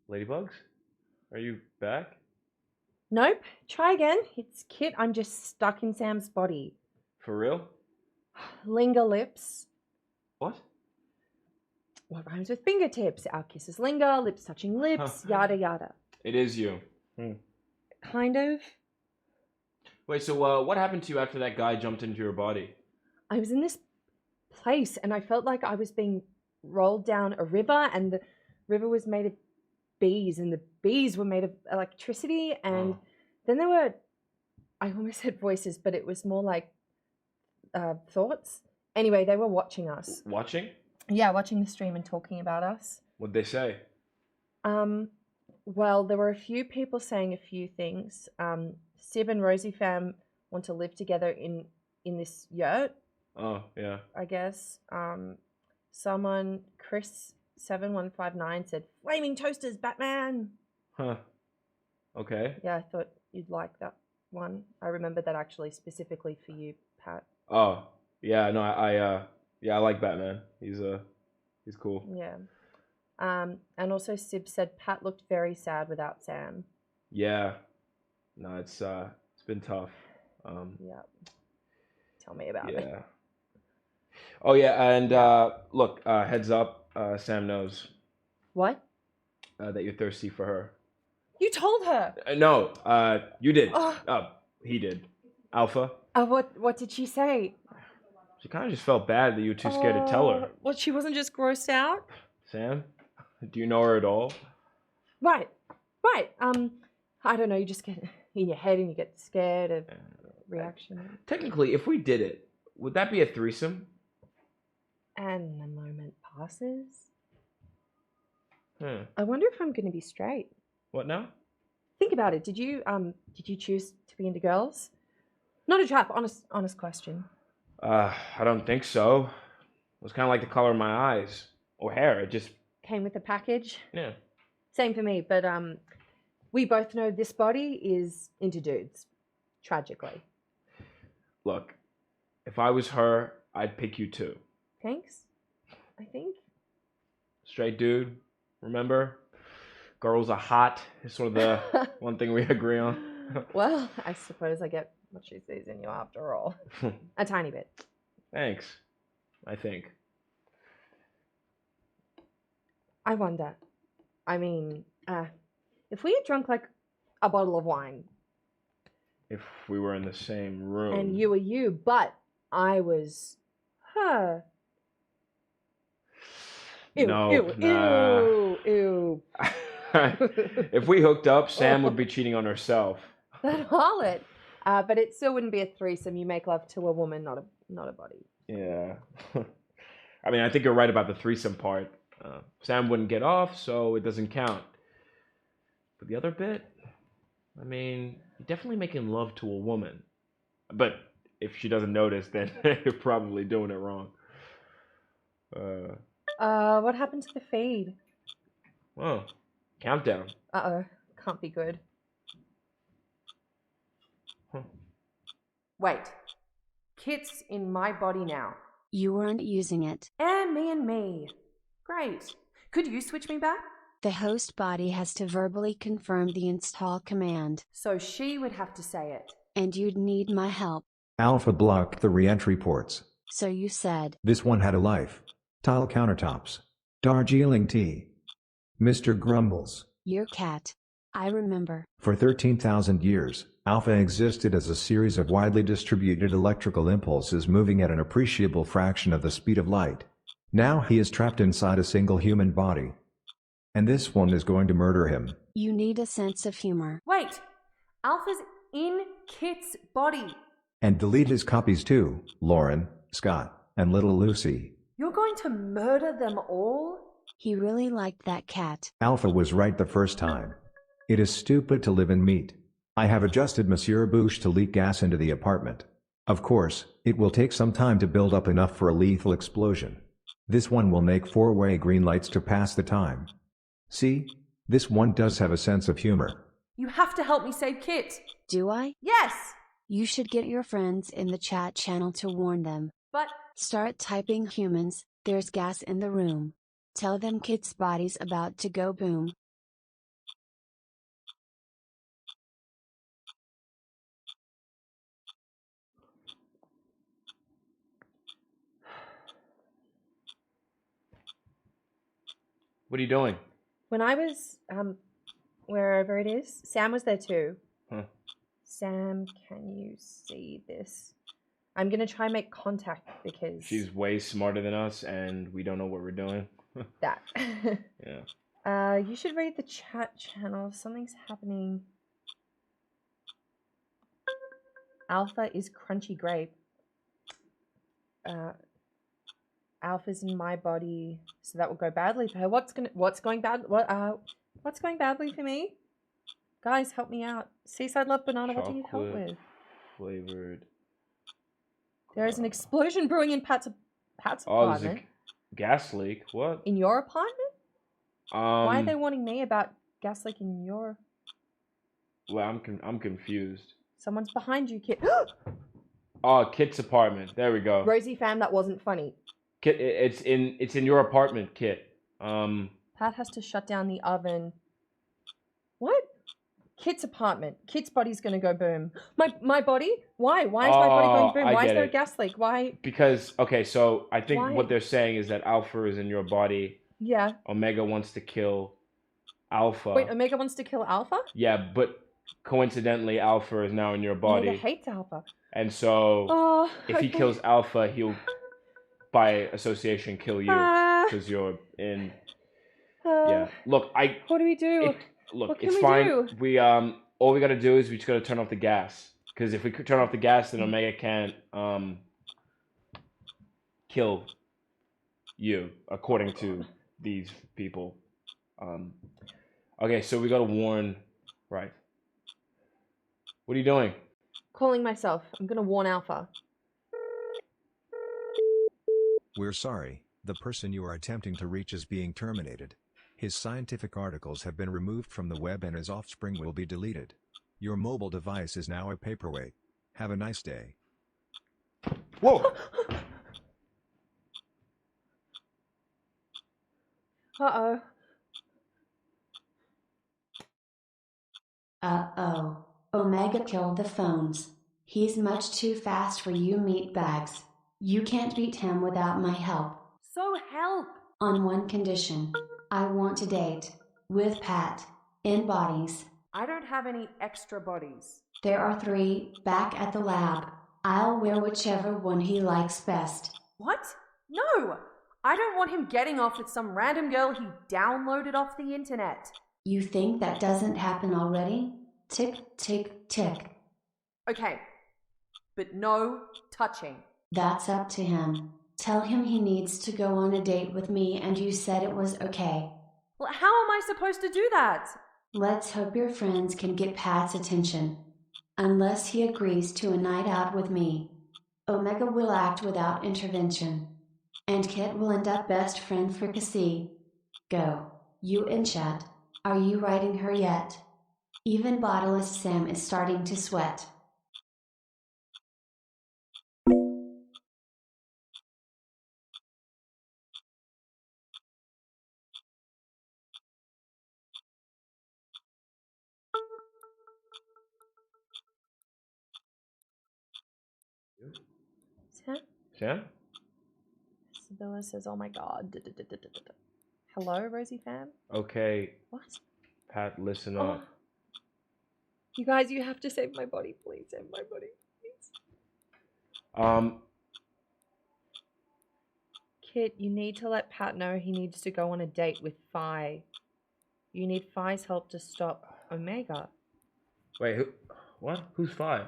Ladybugs? Are you back? Nope. Try again. It's Kit. I'm just stuck in Sam's body. For real? Linger lips. What? What rhymes with fingertips? Our kisses linger, lips touching lips, yada yada. It is you. Kind of. Wait, so what happened to you after that guy jumped into your body? I was in this place and I felt like I was being rolled down a river, and the river was made of bees, and the bees were made of electricity, and then there were, I almost said voices, but it was more like thoughts. Anyway, they were watching us. Watching? Yeah, watching the stream and talking about us. What'd they say? Well, there were a few people saying a few things. Sib and Rosie fam want to live together in this yurt. Oh, yeah. I guess. Someone, Chris7159 said, "Flaming toasters, Batman." Huh. Okay. Yeah, I thought you'd like that one. I remember that actually specifically for you, Pat. Oh, yeah. No, I like Batman. He's cool. Yeah. And also Sib said Pat looked very sad without Sam. Yeah. No, it's been tough. Yeah. Tell me about it. Yeah. Oh yeah, and look, heads up, Sam knows What? that you're thirsty for her. You told her. No, you did. Oh. He did. Alpha. What did she say? She kind of just felt bad that you were too scared to tell her. What, she wasn't just grossed out? Sam, do you know her at all? Right. I don't know, you just get in your head and you get scared of reaction. Technically, if we did it, would that be a threesome? And the moment passes. I wonder if I'm going to be straight. What now? Think about it. Did you choose to be into girls? Not a trap. Honest question. I don't think so. It was kind of like the color of my eyes or hair. It just Came with the package. Yeah. Same for me, but we both know this body is into dudes. Tragically. Look, if I was her, I'd pick you too. Thanks. I think. Straight dude, remember? Girls are hot. Is sort of the one thing we agree on. Well, I suppose I get what she sees in you after all. A tiny bit. Thanks. I think. I wonder. I mean, if we had drunk like a bottle of wine. If we were in the same room. And you were you, but I was her. Ew, No, ew, nah. ew. If we hooked up, Sam would be cheating on herself. That harlot. But it still wouldn't be a threesome. You make love to a woman, not a body. Yeah. I mean, I think you're right about the threesome part. Sam wouldn't get off, so it doesn't count. But the other bit, I mean, you're definitely making love to a woman. But if she doesn't notice, then you're probably doing it wrong. What happened to the feed? Oh, countdown. Uh-oh. Can't be good. Wait. Kit's in my body now. You weren't using it. And me. Great. Could you switch me back? The host body has to verbally confirm the install command. So she would have to say it. And you'd need my help. Alpha blocked the re-entry ports. So you said. This one had a life. Tile countertops. Darjeeling tea. Mr. Grumbles. Your cat. I remember. For 13,000 years, Alpha existed as a series of widely distributed electrical impulses moving at an appreciable fraction of the speed of light. Now he is trapped inside a single human body. And this one is going to murder him. You need a sense of humor. Wait. Alpha's in Kit's body. And delete his copies too, Lauren, Scott, and little Lucy. You're going to murder them all? He really liked that cat. Alpha was right the first time. It is stupid to live in meat. I have adjusted Monsieur Bouche to leak gas into the apartment. Of course, it will take some time to build up enough for a lethal explosion. This one will make four-way green lights to pass the time. See? This one does have a sense of humor. You have to help me save Kit. Do I? Yes! You should get your friends in the chat channel to warn them. But... Start typing humans, there's gas in the room. Tell them Kit's body's about to go boom. What are you doing? When I was wherever it is, Sam was there too. Huh. Sam, can you see this? I'm gonna try and make contact because She's way smarter than us, and we don't know what we're doing. that. Yeah. You should read the chat channel. Something's happening. Alpha is crunchy grape. Alpha's in my body, so that will go badly for her. What's going badly for me? Guys, help me out. Seaside Love Banana, what do you need help with? Flavored. There is an explosion brewing in Pat's There's apartment. a gas leak. What? In your apartment? Why are they Um. warning me about gas leak in your... Well, I'm confused. Someone's behind you, Kit. Oh, Kit's apartment. There we go. Rosie fam, that wasn't funny. Kit, it's in your apartment, Kit. Pat has to shut down the oven. What? Kit's apartment. Kit's body's gonna go boom. My body? Why? Why is my body going boom? Why is there a gas leak? Why? Because okay, so I think Why? what they're saying is that Alpha is in your body. Yeah. Omega wants to kill Alpha. Wait, Omega wants to kill Alpha? Yeah, but coincidentally, Alpha is now in your body. Omega hates Alpha. And so, if he kills Alpha, he'll, by association, kill you because you're in. Yeah. Look, What do we do? Look, What can it's we fine. do? We all we gotta do is we just gotta turn off the gas. Because if we could turn off the gas, then Omega can't kill you, according to these people. Okay, so we gotta warn. Right. What are you doing? Calling myself. I'm gonna warn Alpha. We're sorry, the person you are attempting to reach is being terminated. His scientific articles have been removed from the web and his offspring will be deleted. Your mobile device is now a paperweight. Have a nice day. Whoa! Uh-oh. Uh-oh. Omega killed the phones. He's much too fast for you meatbags. You can't beat him without my help. So help! On one condition. I want to date. With Pat. In bodies. I don't have any extra bodies. There are 3, back at the lab. I'll wear whichever one he likes best. What? No! I don't want him getting off with some random girl he downloaded off the internet. You think that doesn't happen already? Tick, tick, tick. Okay. But no touching. That's up to him. Tell him he needs to go on a date with me and you said it was okay. Well, how am I supposed to do that? Let's hope your friends can get Pat's attention. Unless he agrees to a night out with me. Omega will act without intervention. And Kit will end up best friend fricassee. Go. You in chat. Are you writing her yet? Even Bodiless Sam is starting to sweat. Sam? Sam? Sibylla says, oh my god. Hello, Rosie fam? Okay. What? Pat, listen up. You guys, you have to save my body, please. Save my body, please. Kit, you need to let Pat know he needs to go on a date with Phi. You need Phi's help to stop Omega. Wait, who? What? Who's Phi?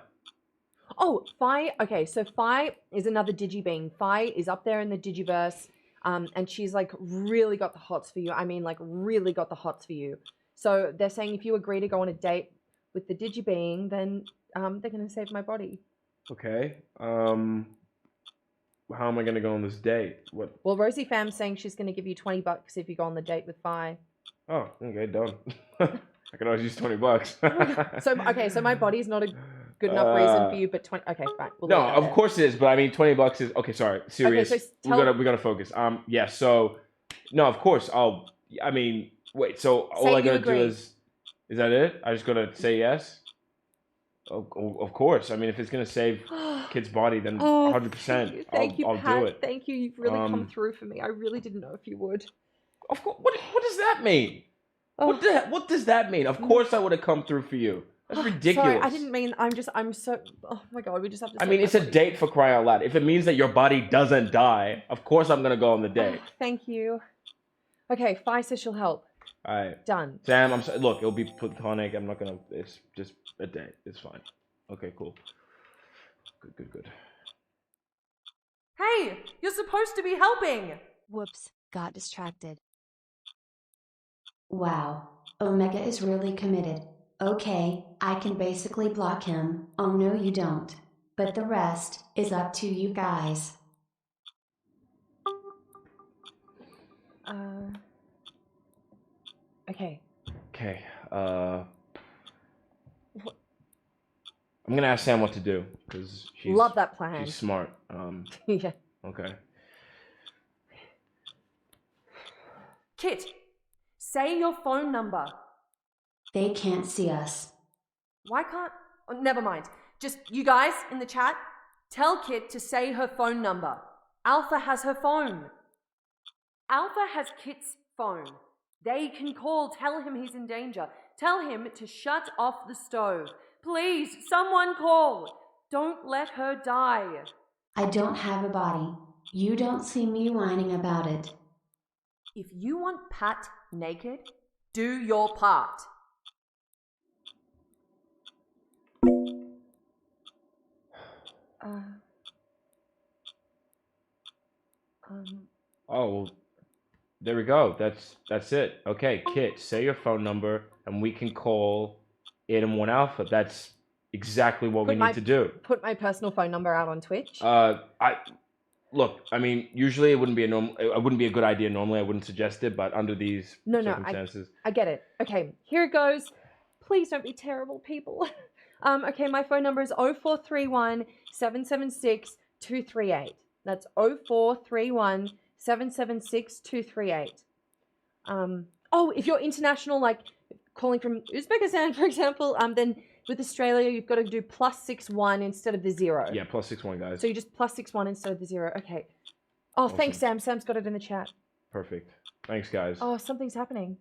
Oh, Phi. Okay, so Phi is another digibeing. Phi is up there in the digiverse, and she's like really got the hots for you. I mean, like really got the hots for you. So they're saying if you agree to go on a date with the digibeing, then they're gonna save my body. Okay. How am I gonna go on this date? What? Well, Rosie Fam's saying she's gonna give you $20 if you go on the date with Phi. Oh, okay, done. I can always use $20. So okay, so my body's not a good enough reason for you, but 20. Okay, fine. We'll No, leave that of there. course it is, but I mean, $20 is okay. Sorry, serious. Okay, so we gotta focus. Yeah. So, no, of course I mean, wait. So all Say I you gotta agree. do is that it? I just gotta say yes. Of course. I mean, if it's gonna save Kid's body, then 100%. Thank you, I'll Pat. do it. Thank you. You've really come through for me. I really didn't know if you would. Of course. What does that mean? Oh. What does that mean? Of course I would have come through for you. That's ridiculous. Sorry, I didn't mean. I'm so. Oh my god, we just have to. I mean, it's a date for crying out loud. If it means that your body doesn't die, of course I'm gonna go on the date. Thank you. Okay, Fi says she'll help. All right. Done. Sam, I'm sorry. Look, it'll be platonic. I'm not gonna. It's just a date. It's fine. Okay, cool. Good. Hey, you're supposed to be helping! Whoops, got distracted. Wow, Omega is really committed. Okay, I can basically block him. Oh no, you don't. But the rest is up to you guys. Okay. Okay. I'm gonna ask Sam what to do because she's Love that plan. She's smart. Yeah. Okay. Kit, say your phone number. They can't see us. Why can't... Oh, never mind. Just you guys in the chat, tell Kit to say her phone number. Alpha has her phone. Alpha has Kit's phone. They can call, tell him he's in danger. Tell him to shut off the stove. Please, someone call. Don't let her die. I don't have a body. You don't see me whining about it. If you want Pat naked, do your part. Oh, well, there we go. That's it. Okay, Kit, say your phone number, and we can call 8M1 Alpha. That's exactly what we need to do. Put my personal phone number out on Twitch. I mean, usually it wouldn't be a good idea. Normally, I wouldn't suggest it, but under these circumstances, I get it. Okay, here it goes. Please don't be terrible people. Okay, my phone number is 0431 776 238. That's 0431 776 238. Oh, if you're international, like calling from Uzbekistan, for example, then with Australia, you've got to do +61 instead of the 0. Yeah, +61, guys. So you just +61 instead of the 0. Okay. Oh, Awesome. Thanks, Sam. Sam's got it in the chat. Perfect. Thanks, guys. Oh, something's happening.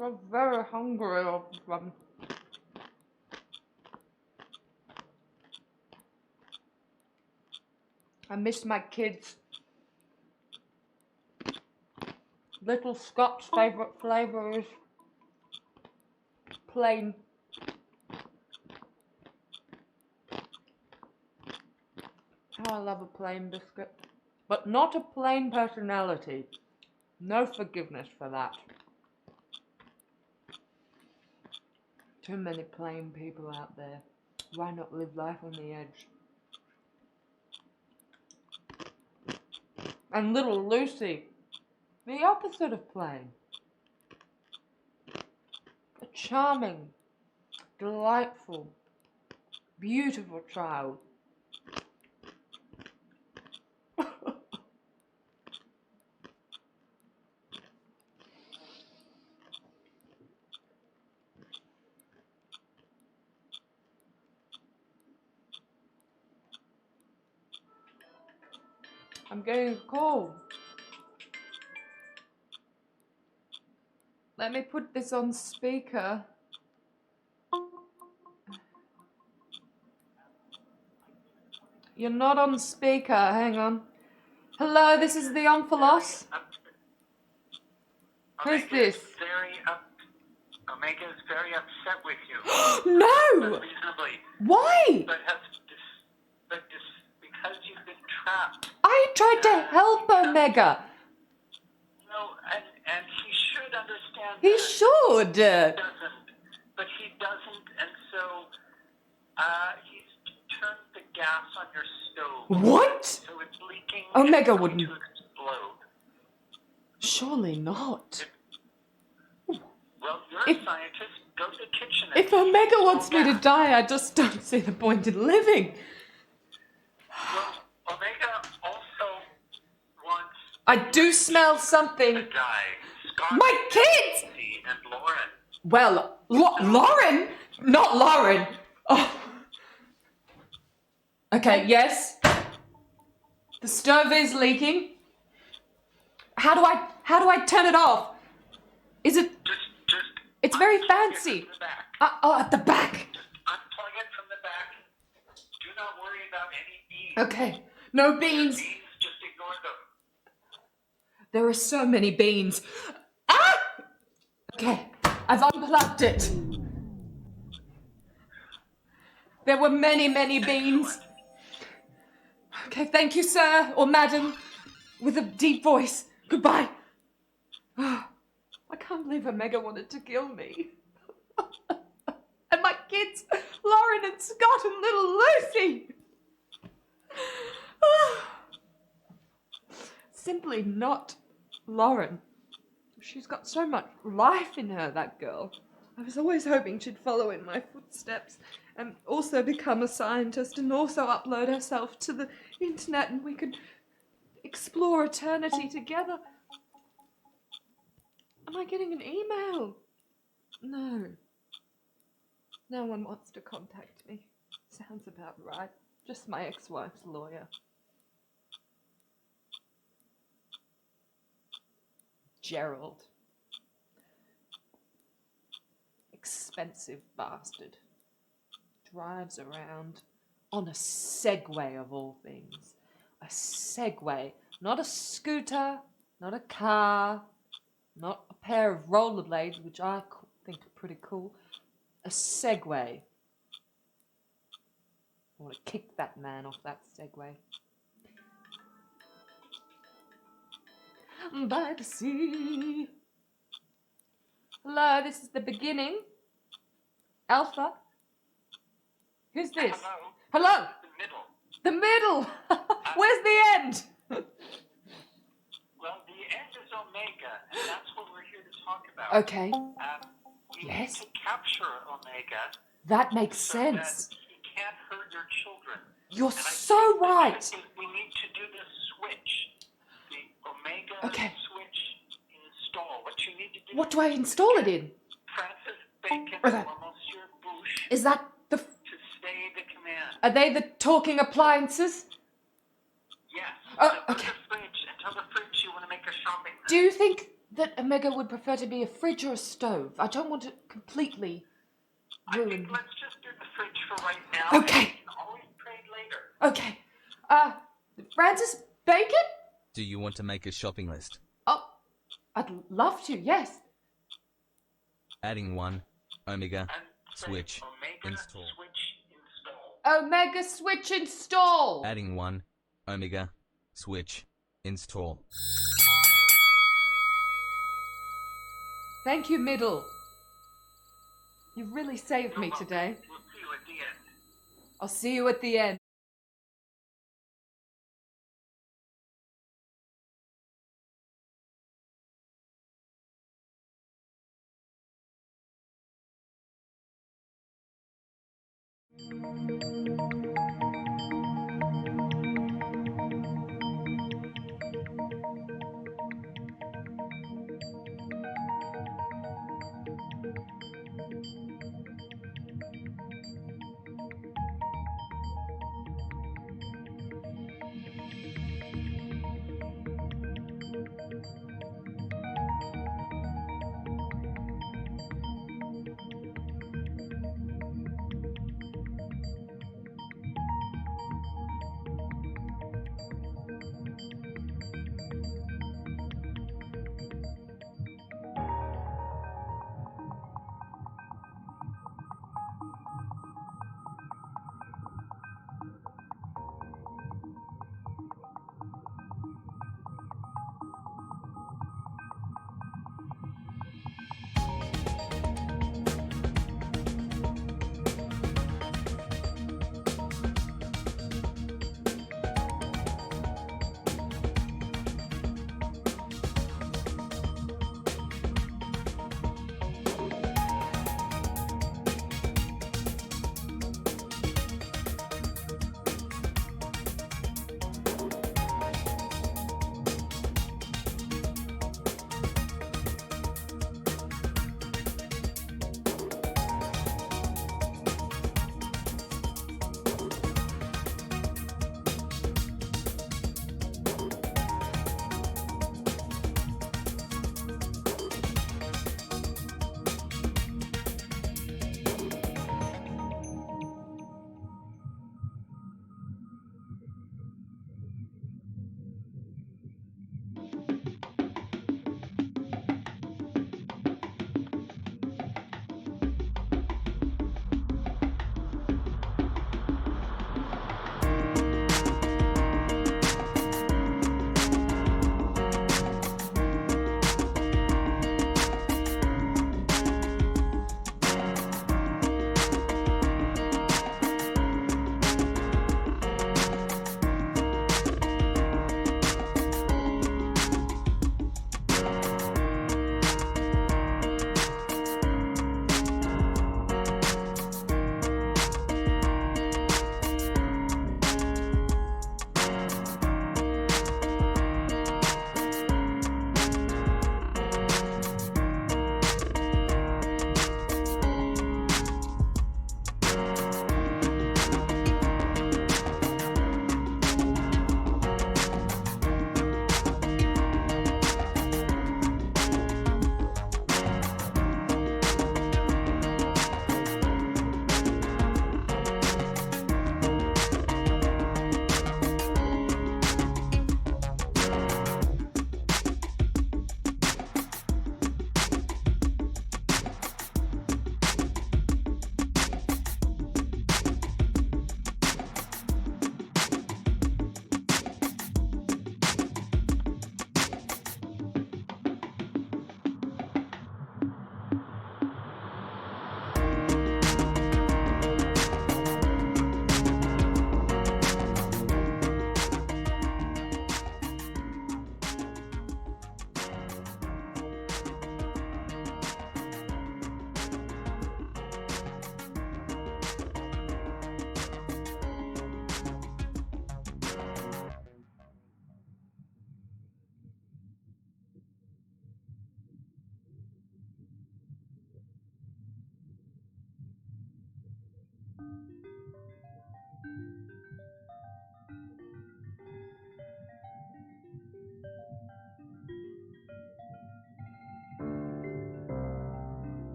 I'm very hungry. I miss my kids. Little Scott's favourite flavour is plain. Oh, I love a plain biscuit. But not a plain personality. No forgiveness for that. Too many plain people out there. Why not live life on the edge? And little Lucy, the opposite of plain. A charming, delightful, beautiful child. I'm getting a call. Let me put this on speaker. You're not on speaker. Hang on. Hello, this is the Omphalos. Who's this? Omega is very upset with you. No! Reasonably. Why? But because you've been trapped. I tried to help Omega. No, and he should understand. He that. should. He doesn't. But he doesn't, and so he's turned the gas on your stove. What? So it's leaking. Omega and wouldn't. going to explode. Surely not. Well, you're a scientist. Go to the kitchen. If Omega wants me to die, I just don't see the point in living. Well, Omega also wants. I do smell something. To die. Scott, My kids! and Lauren. Well, Lauren? Not Lauren. Oh. Okay, yes. The stove is leaking. How do I turn it off? Is it? It's very fancy. At the back. Unplug it from the back. Do not worry about any beans. Okay. No beans. Just ignore them. There are so many beans. Ah! Okay, I've unplugged it. There were many, many beans. Okay, thank you, sir, or madam, with a deep voice. Goodbye. I can't believe Omega wanted to kill me. And my kids, Lauren and Scott and little Lucy. Simply not Lauren. She's got so much life in her, that girl. I was always hoping she'd follow in my footsteps and also become a scientist and also upload herself to the internet and we could explore eternity together. Am I getting an email? No. No one wants to contact me. Sounds about right. Just my ex-wife's lawyer. Gerald. Expensive bastard. Drives around on a Segway of all things. A Segway. Not a scooter, not a car, not a pair of rollerblades, which I think are pretty cool. A Segway. I want to kick that man off that Segway. By the sea. Hello, this is the beginning. Alpha. Who's this? Hello. The middle. Where's the end? Well, the end is Omega, and that's what we're here to talk about. Okay. We need to capture Omega. That makes so sense. That he can't hurt your children. You're and I so think right. We need to do this switch. The Omega switch install. What you need to do. What do I install it in? Francis Bacon Okay. or Monsieur Bush. Is that the... To stay the command. Are they the talking appliances? Yes. Oh, so okay. Tell the fridge you want to make a shopping list. Do you think that Omega would prefer to be a fridge or a stove? I don't want to completely ruin... I think let's just do the fridge for right now. Okay. And we can always trade later. Okay. Francis Bacon? Do you want to make a shopping list? Oh, I'd love to, yes. Adding 1, Omega, switch, install. Omega switch install. Adding 1, Omega, switch, install. Thank you, Middle. You've really saved me today. We'll see you at the end. I'll see you at the end.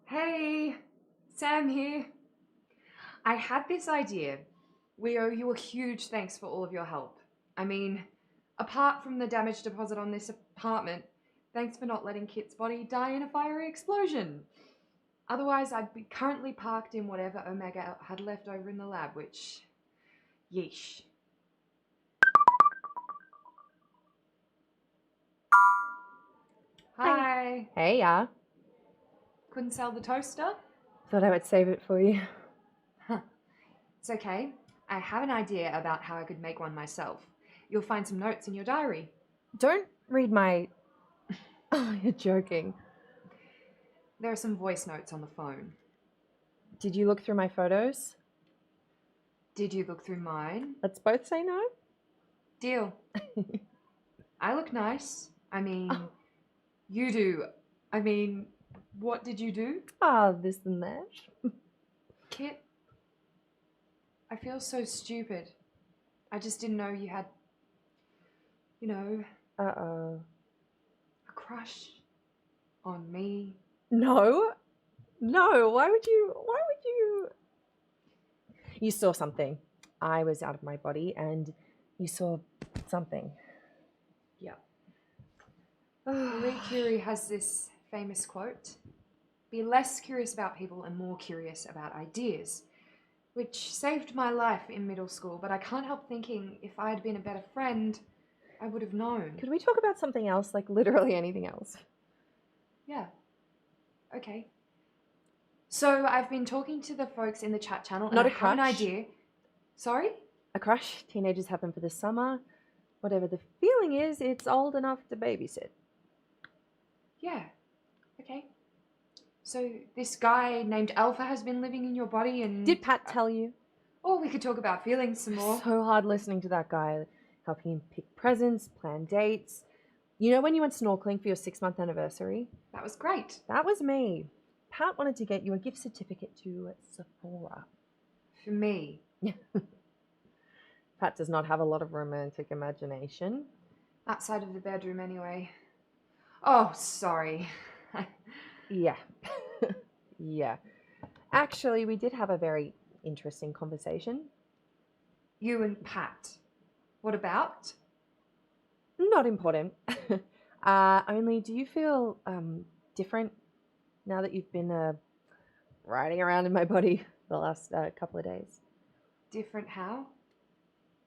Hey, Sam here. I had this idea. We owe you a huge thanks for all of your help. I mean, apart from the damage deposit on this apartment, thanks for not letting Kit's body die in a fiery explosion. Otherwise, I'd be currently parked in whatever Omega had left over in the lab, which... yeesh. Hi. Hey, yeah. Couldn't sell the toaster? Thought I would save it for you. Huh. It's okay. I have an idea about how I could make one myself. You'll find some notes in your diary. Don't read my... Oh, you're joking. There are some voice notes on the phone. Did you look through my photos? Did you look through mine? Let's both say no? Deal. I look nice. I mean, you do. I mean, what did you do? Ah, this and that. Kit, I feel so stupid. I just didn't know you had, you know... Uh-oh. A crush on me. No. No, why would you... You saw something. I was out of my body and you saw something. Yeah. Marie Curie has this famous quote, "Be less curious about people and more curious about ideas," which saved my life in middle school, but I can't help thinking if I had been a better friend, I would have known. Could we talk about something else, like literally anything else? Yeah. Okay. So I've been talking to the folks in the chat channel and Not I a have an crush? idea. Sorry? A crush teenagers have them for the summer. Whatever the feeling is, it's old enough to babysit. Yeah. Okay. So this guy named Alpha has been living in your body and... Did Pat tell you? Or we could talk about feelings some more. So hard listening to that guy, helping him pick presents, plan dates. You know when you went snorkeling for your 6-month anniversary? That was great. That was me. Pat wanted to get you a gift certificate to Sephora. For me. Pat does not have a lot of romantic imagination. Outside of the bedroom anyway. Oh, sorry. Yeah. Yeah. Actually, we did have a very interesting conversation. You and Pat. What about? Not important. Only, do you feel different now that you've been riding around in my body the last couple of days? Different how?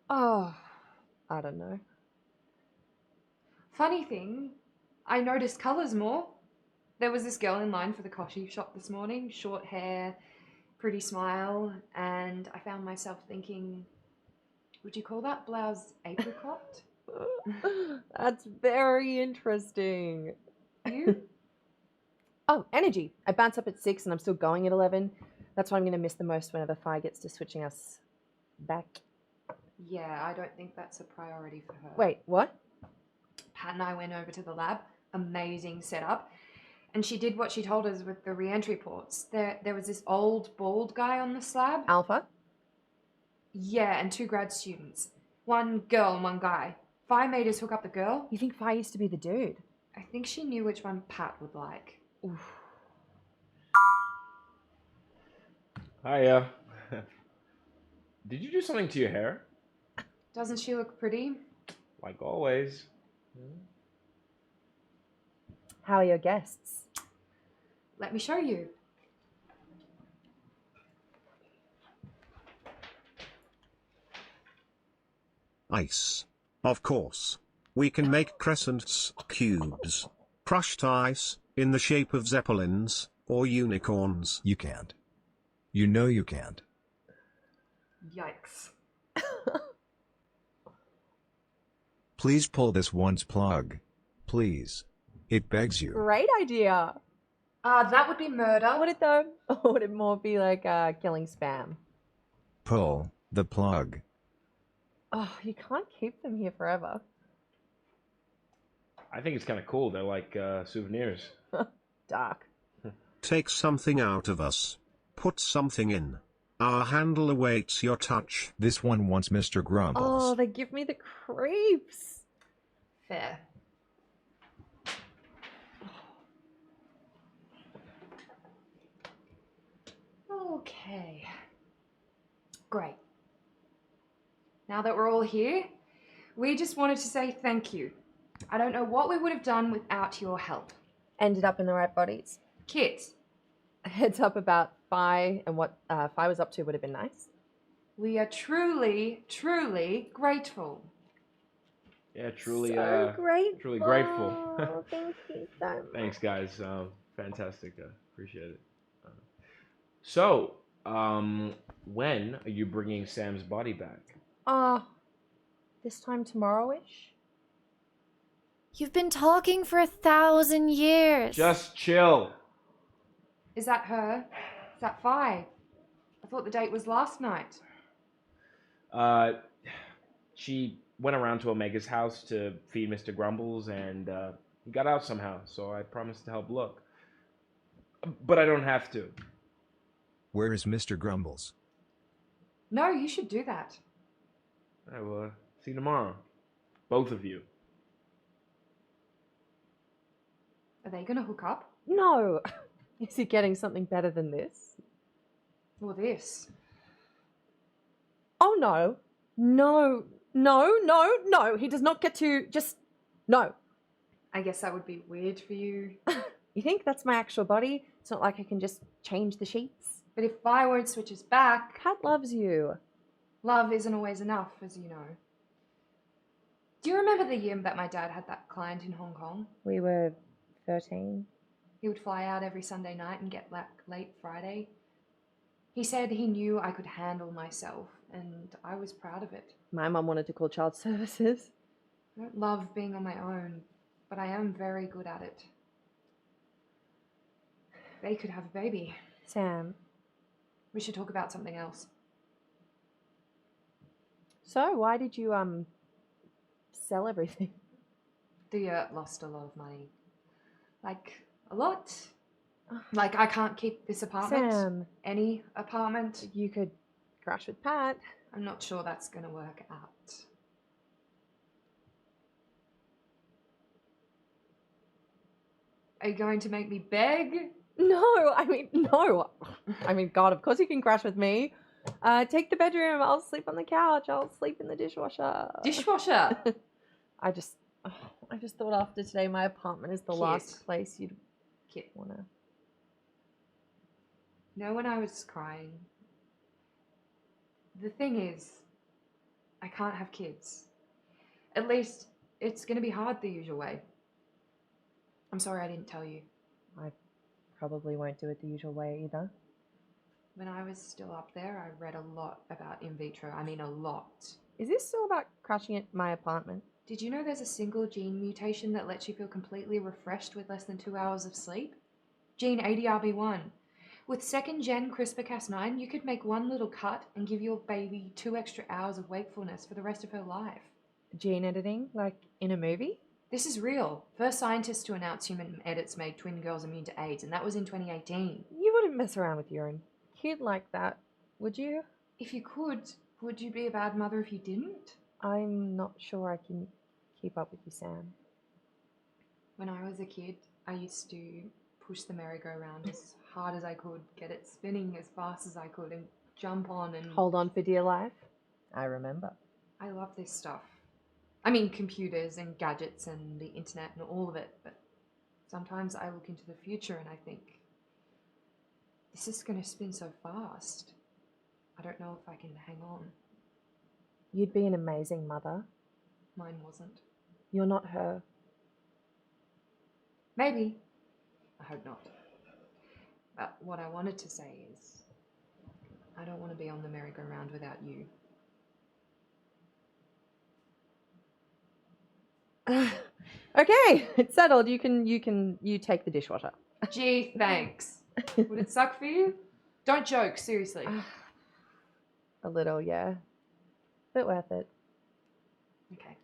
Oh, I don't know. Funny thing, I noticed colours more. There was this girl in line for the coffee shop this morning, short hair, pretty smile, and I found myself thinking, would you call that blouse apricot? That's very interesting. You? Oh, energy. I bounce up at 6 and I'm still going at 11. That's what I'm going to miss the most whenever Fi gets to switching us back. Yeah, I don't think that's a priority for her. Wait, what? Pat and I went over to the lab. Amazing setup. And she did what she told us with the re-entry ports. There was this old, bald guy on the slab. Alpha? Yeah, and 2 grad students. 1 girl and 1 guy. Fi made us hook up the girl. You think Fi used to be the dude? I think she knew which one Pat would like. Oof. Hi, did you do something to your hair? Doesn't she look pretty? Like always. How are your guests? Let me show you. Ice. Of course. We can make crescents, cubes, crushed ice, in the shape of zeppelins, or unicorns. You can't. You know you can't. Yikes. Please pull this one's plug. Please. It begs you. Great idea. That would be murder. Would it though? Or would it more be like killing spam? Pull the plug. Oh, you can't keep them here forever. I think it's kind of cool. They're like souvenirs. Dark. Take something out of us. Put something in. Our handle awaits your touch. This one wants Mr. Grumbles. Oh, they give me the creeps. Fair. Okay. Great. Now that we're all here, we just wanted to say thank you. I don't know what we would have done without your help. Ended up in the right bodies. Kids, A heads up about Fi and what Fi was up to would have been nice. we are truly, truly grateful. Yeah, truly, So grateful. truly grateful. Thank you so much. Thanks, guys. Fantastic. Appreciate it. So, when are you bringing Sam's body back? This time tomorrow-ish? You've been talking for 1,000 years. Just chill. Is that her? Is that Fi? I thought the date was last night. She went around to Omega's house to feed Mr. Grumbles, and he got out somehow, so I promised to help look. But I don't have to. Where is Mr. Grumbles? No, you should do that. I will see you tomorrow. Both of you. Are they gonna hook up? No. Is he getting something better than this? Or this? Oh, no. No. No, no, no. He does not get to just... No. I guess that would be weird for you. You think that's my actual body? It's not like I can just change the sheets. But if Fi won't switch us back... Pat loves you. Love isn't always enough, as you know. Do you remember the year that my dad had that client in Hong Kong? We were 13. He would fly out every Sunday night and get back late Friday. He said he knew I could handle myself, and I was proud of it. My mum wanted to call child services. I don't love being on my own, but I am very good at it. They could have a baby. Sam. We should talk about something else. So, why did you, sell everything? The yurt lost a lot of money. Like, a lot. Like, I can't keep this apartment. Sam. Any apartment. You could crash with Pat. I'm not sure that's gonna work out. Are you going to make me beg? No, I mean, no. I mean, God, of course you can crash with me. Take the bedroom. I'll sleep on the couch. I'll sleep in the dishwasher. Dishwasher? I just thought after today my apartment is the last place you'd wanna. No, when I was crying. The thing is, I can't have kids. At least, it's gonna be hard the usual way. I'm sorry I didn't tell you. I probably won't do it the usual way either. When I was still up there, I read a lot about in vitro. I mean, a lot. Is this still about crashing at my apartment? Did you know there's a single gene mutation that lets you feel completely refreshed with less than 2 hours of sleep? Gene 80RB1. With second-gen CRISPR-Cas9, you could make one little cut and give your baby 2 extra hours of wakefulness for the rest of her life. Gene editing? Like in a movie? This is real. First scientist to announce human edits made twin girls immune to AIDS, and that was in 2018. You wouldn't mess around with your own kid like that, would you? If you could, would you be a bad mother if you didn't? I'm not sure I can keep up with you, Sam. When I was a kid, I used to push the merry-go-round as hard as I could, get it spinning as fast as I could, and jump on and... Hold on for dear life. I remember. I love this stuff. I mean, computers and gadgets and the internet and all of it, but sometimes I look into the future and I think, this is going to spin so fast. I don't know if I can hang on. You'd be an amazing mother. Mine wasn't. You're not her. Maybe. I hope not. But what I wanted to say is, I don't want to be on the merry-go-round without you. Okay, it's settled. You take the dishwasher. Gee, thanks. Would it suck for you? Don't joke, seriously. A little, yeah. But worth it. Okay.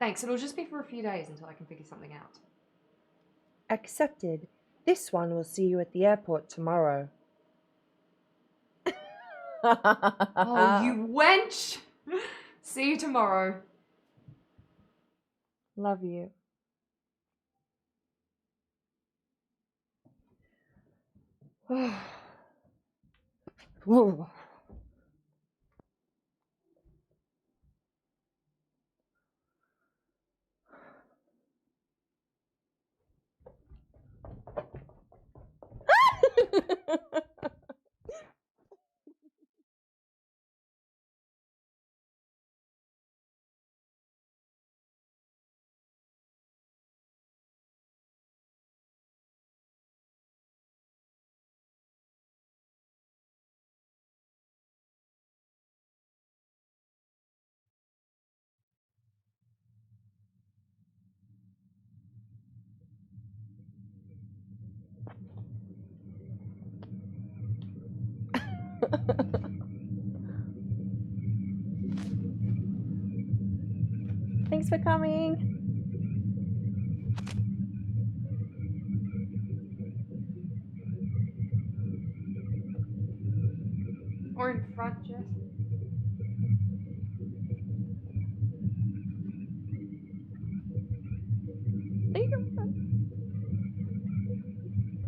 Thanks, it'll just be for a few days until I can figure something out. Accepted. This one will see you at the airport tomorrow. Oh, you wench! See you tomorrow. Love you. Whoa. Thanks for coming. Or in front, Jess.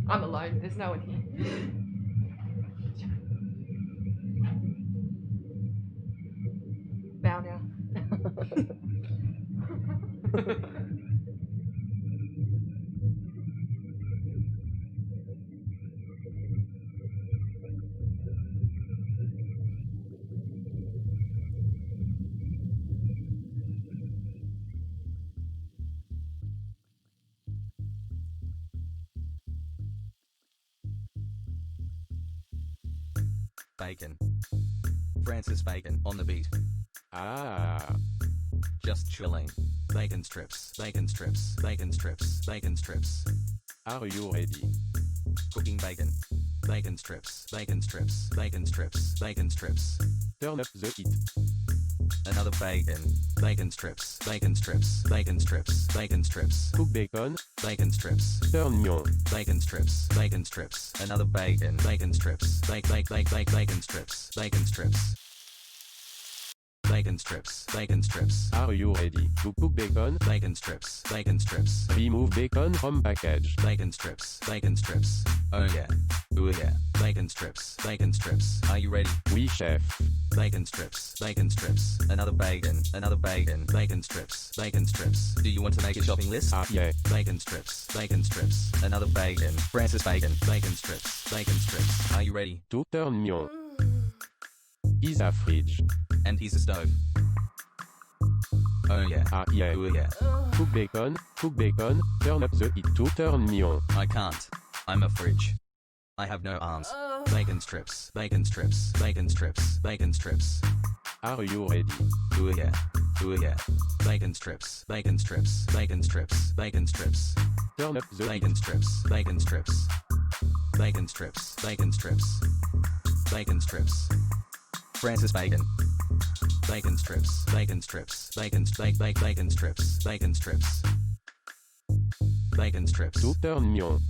I'm alone, there's no one here. Bow now. Bacon. Francis Bacon on the beat. Ah. Just chilling. Bacon strips, bacon strips, bacon strips, bacon strips. Are you ready? Cooking bacon. Bacon strips, bacon strips, bacon strips, bacon strips. Turn up the heat. Another bacon. Bacon strips, bacon strips, bacon strips, bacon strips. Cook bacon. Bacon strips. Turn mignon. Bacon strips, bacon strips. Another bacon. Bacon strips, bacon strips, bacon strips. Bacon strips, bacon strips. Are you ready to cook bacon? Bacon strips, bacon strips. Remove bacon from package. Bacon strips, bacon strips. Oh yeah, ooh yeah. Bacon strips, bacon strips. Are you ready? Oui, chef. Bacon strips, bacon strips. Another bacon, bacon strips, bacon strips. Do you want to make a shopping list? Ah, yeah. Bacon strips, bacon strips. Another bacon, Francis Bacon, bacon strips, bacon strips. Are you ready? To turn mignon. He's a fridge. And he's a stove. Oh yeah. Ah, yeah. Ooh yeah. Cook bacon, turn up the heat to turn mignon. I can't. I'm a fridge. I have no arms. Bacon strips, bacon strips, bacon strips, bacon strips. Are you ready? Ooh yeah. Ooh yeah. Bacon strips, bacon strips, bacon strips, bacon strips. Turn up the bacon strips, bacon strips. Bacon strips, bacon strips. Bacon strips. Francis Bacon. Bacon strips, bacon strips, bacon strips, bacon strips, bacon strips. Bacon strips. To turn mignon.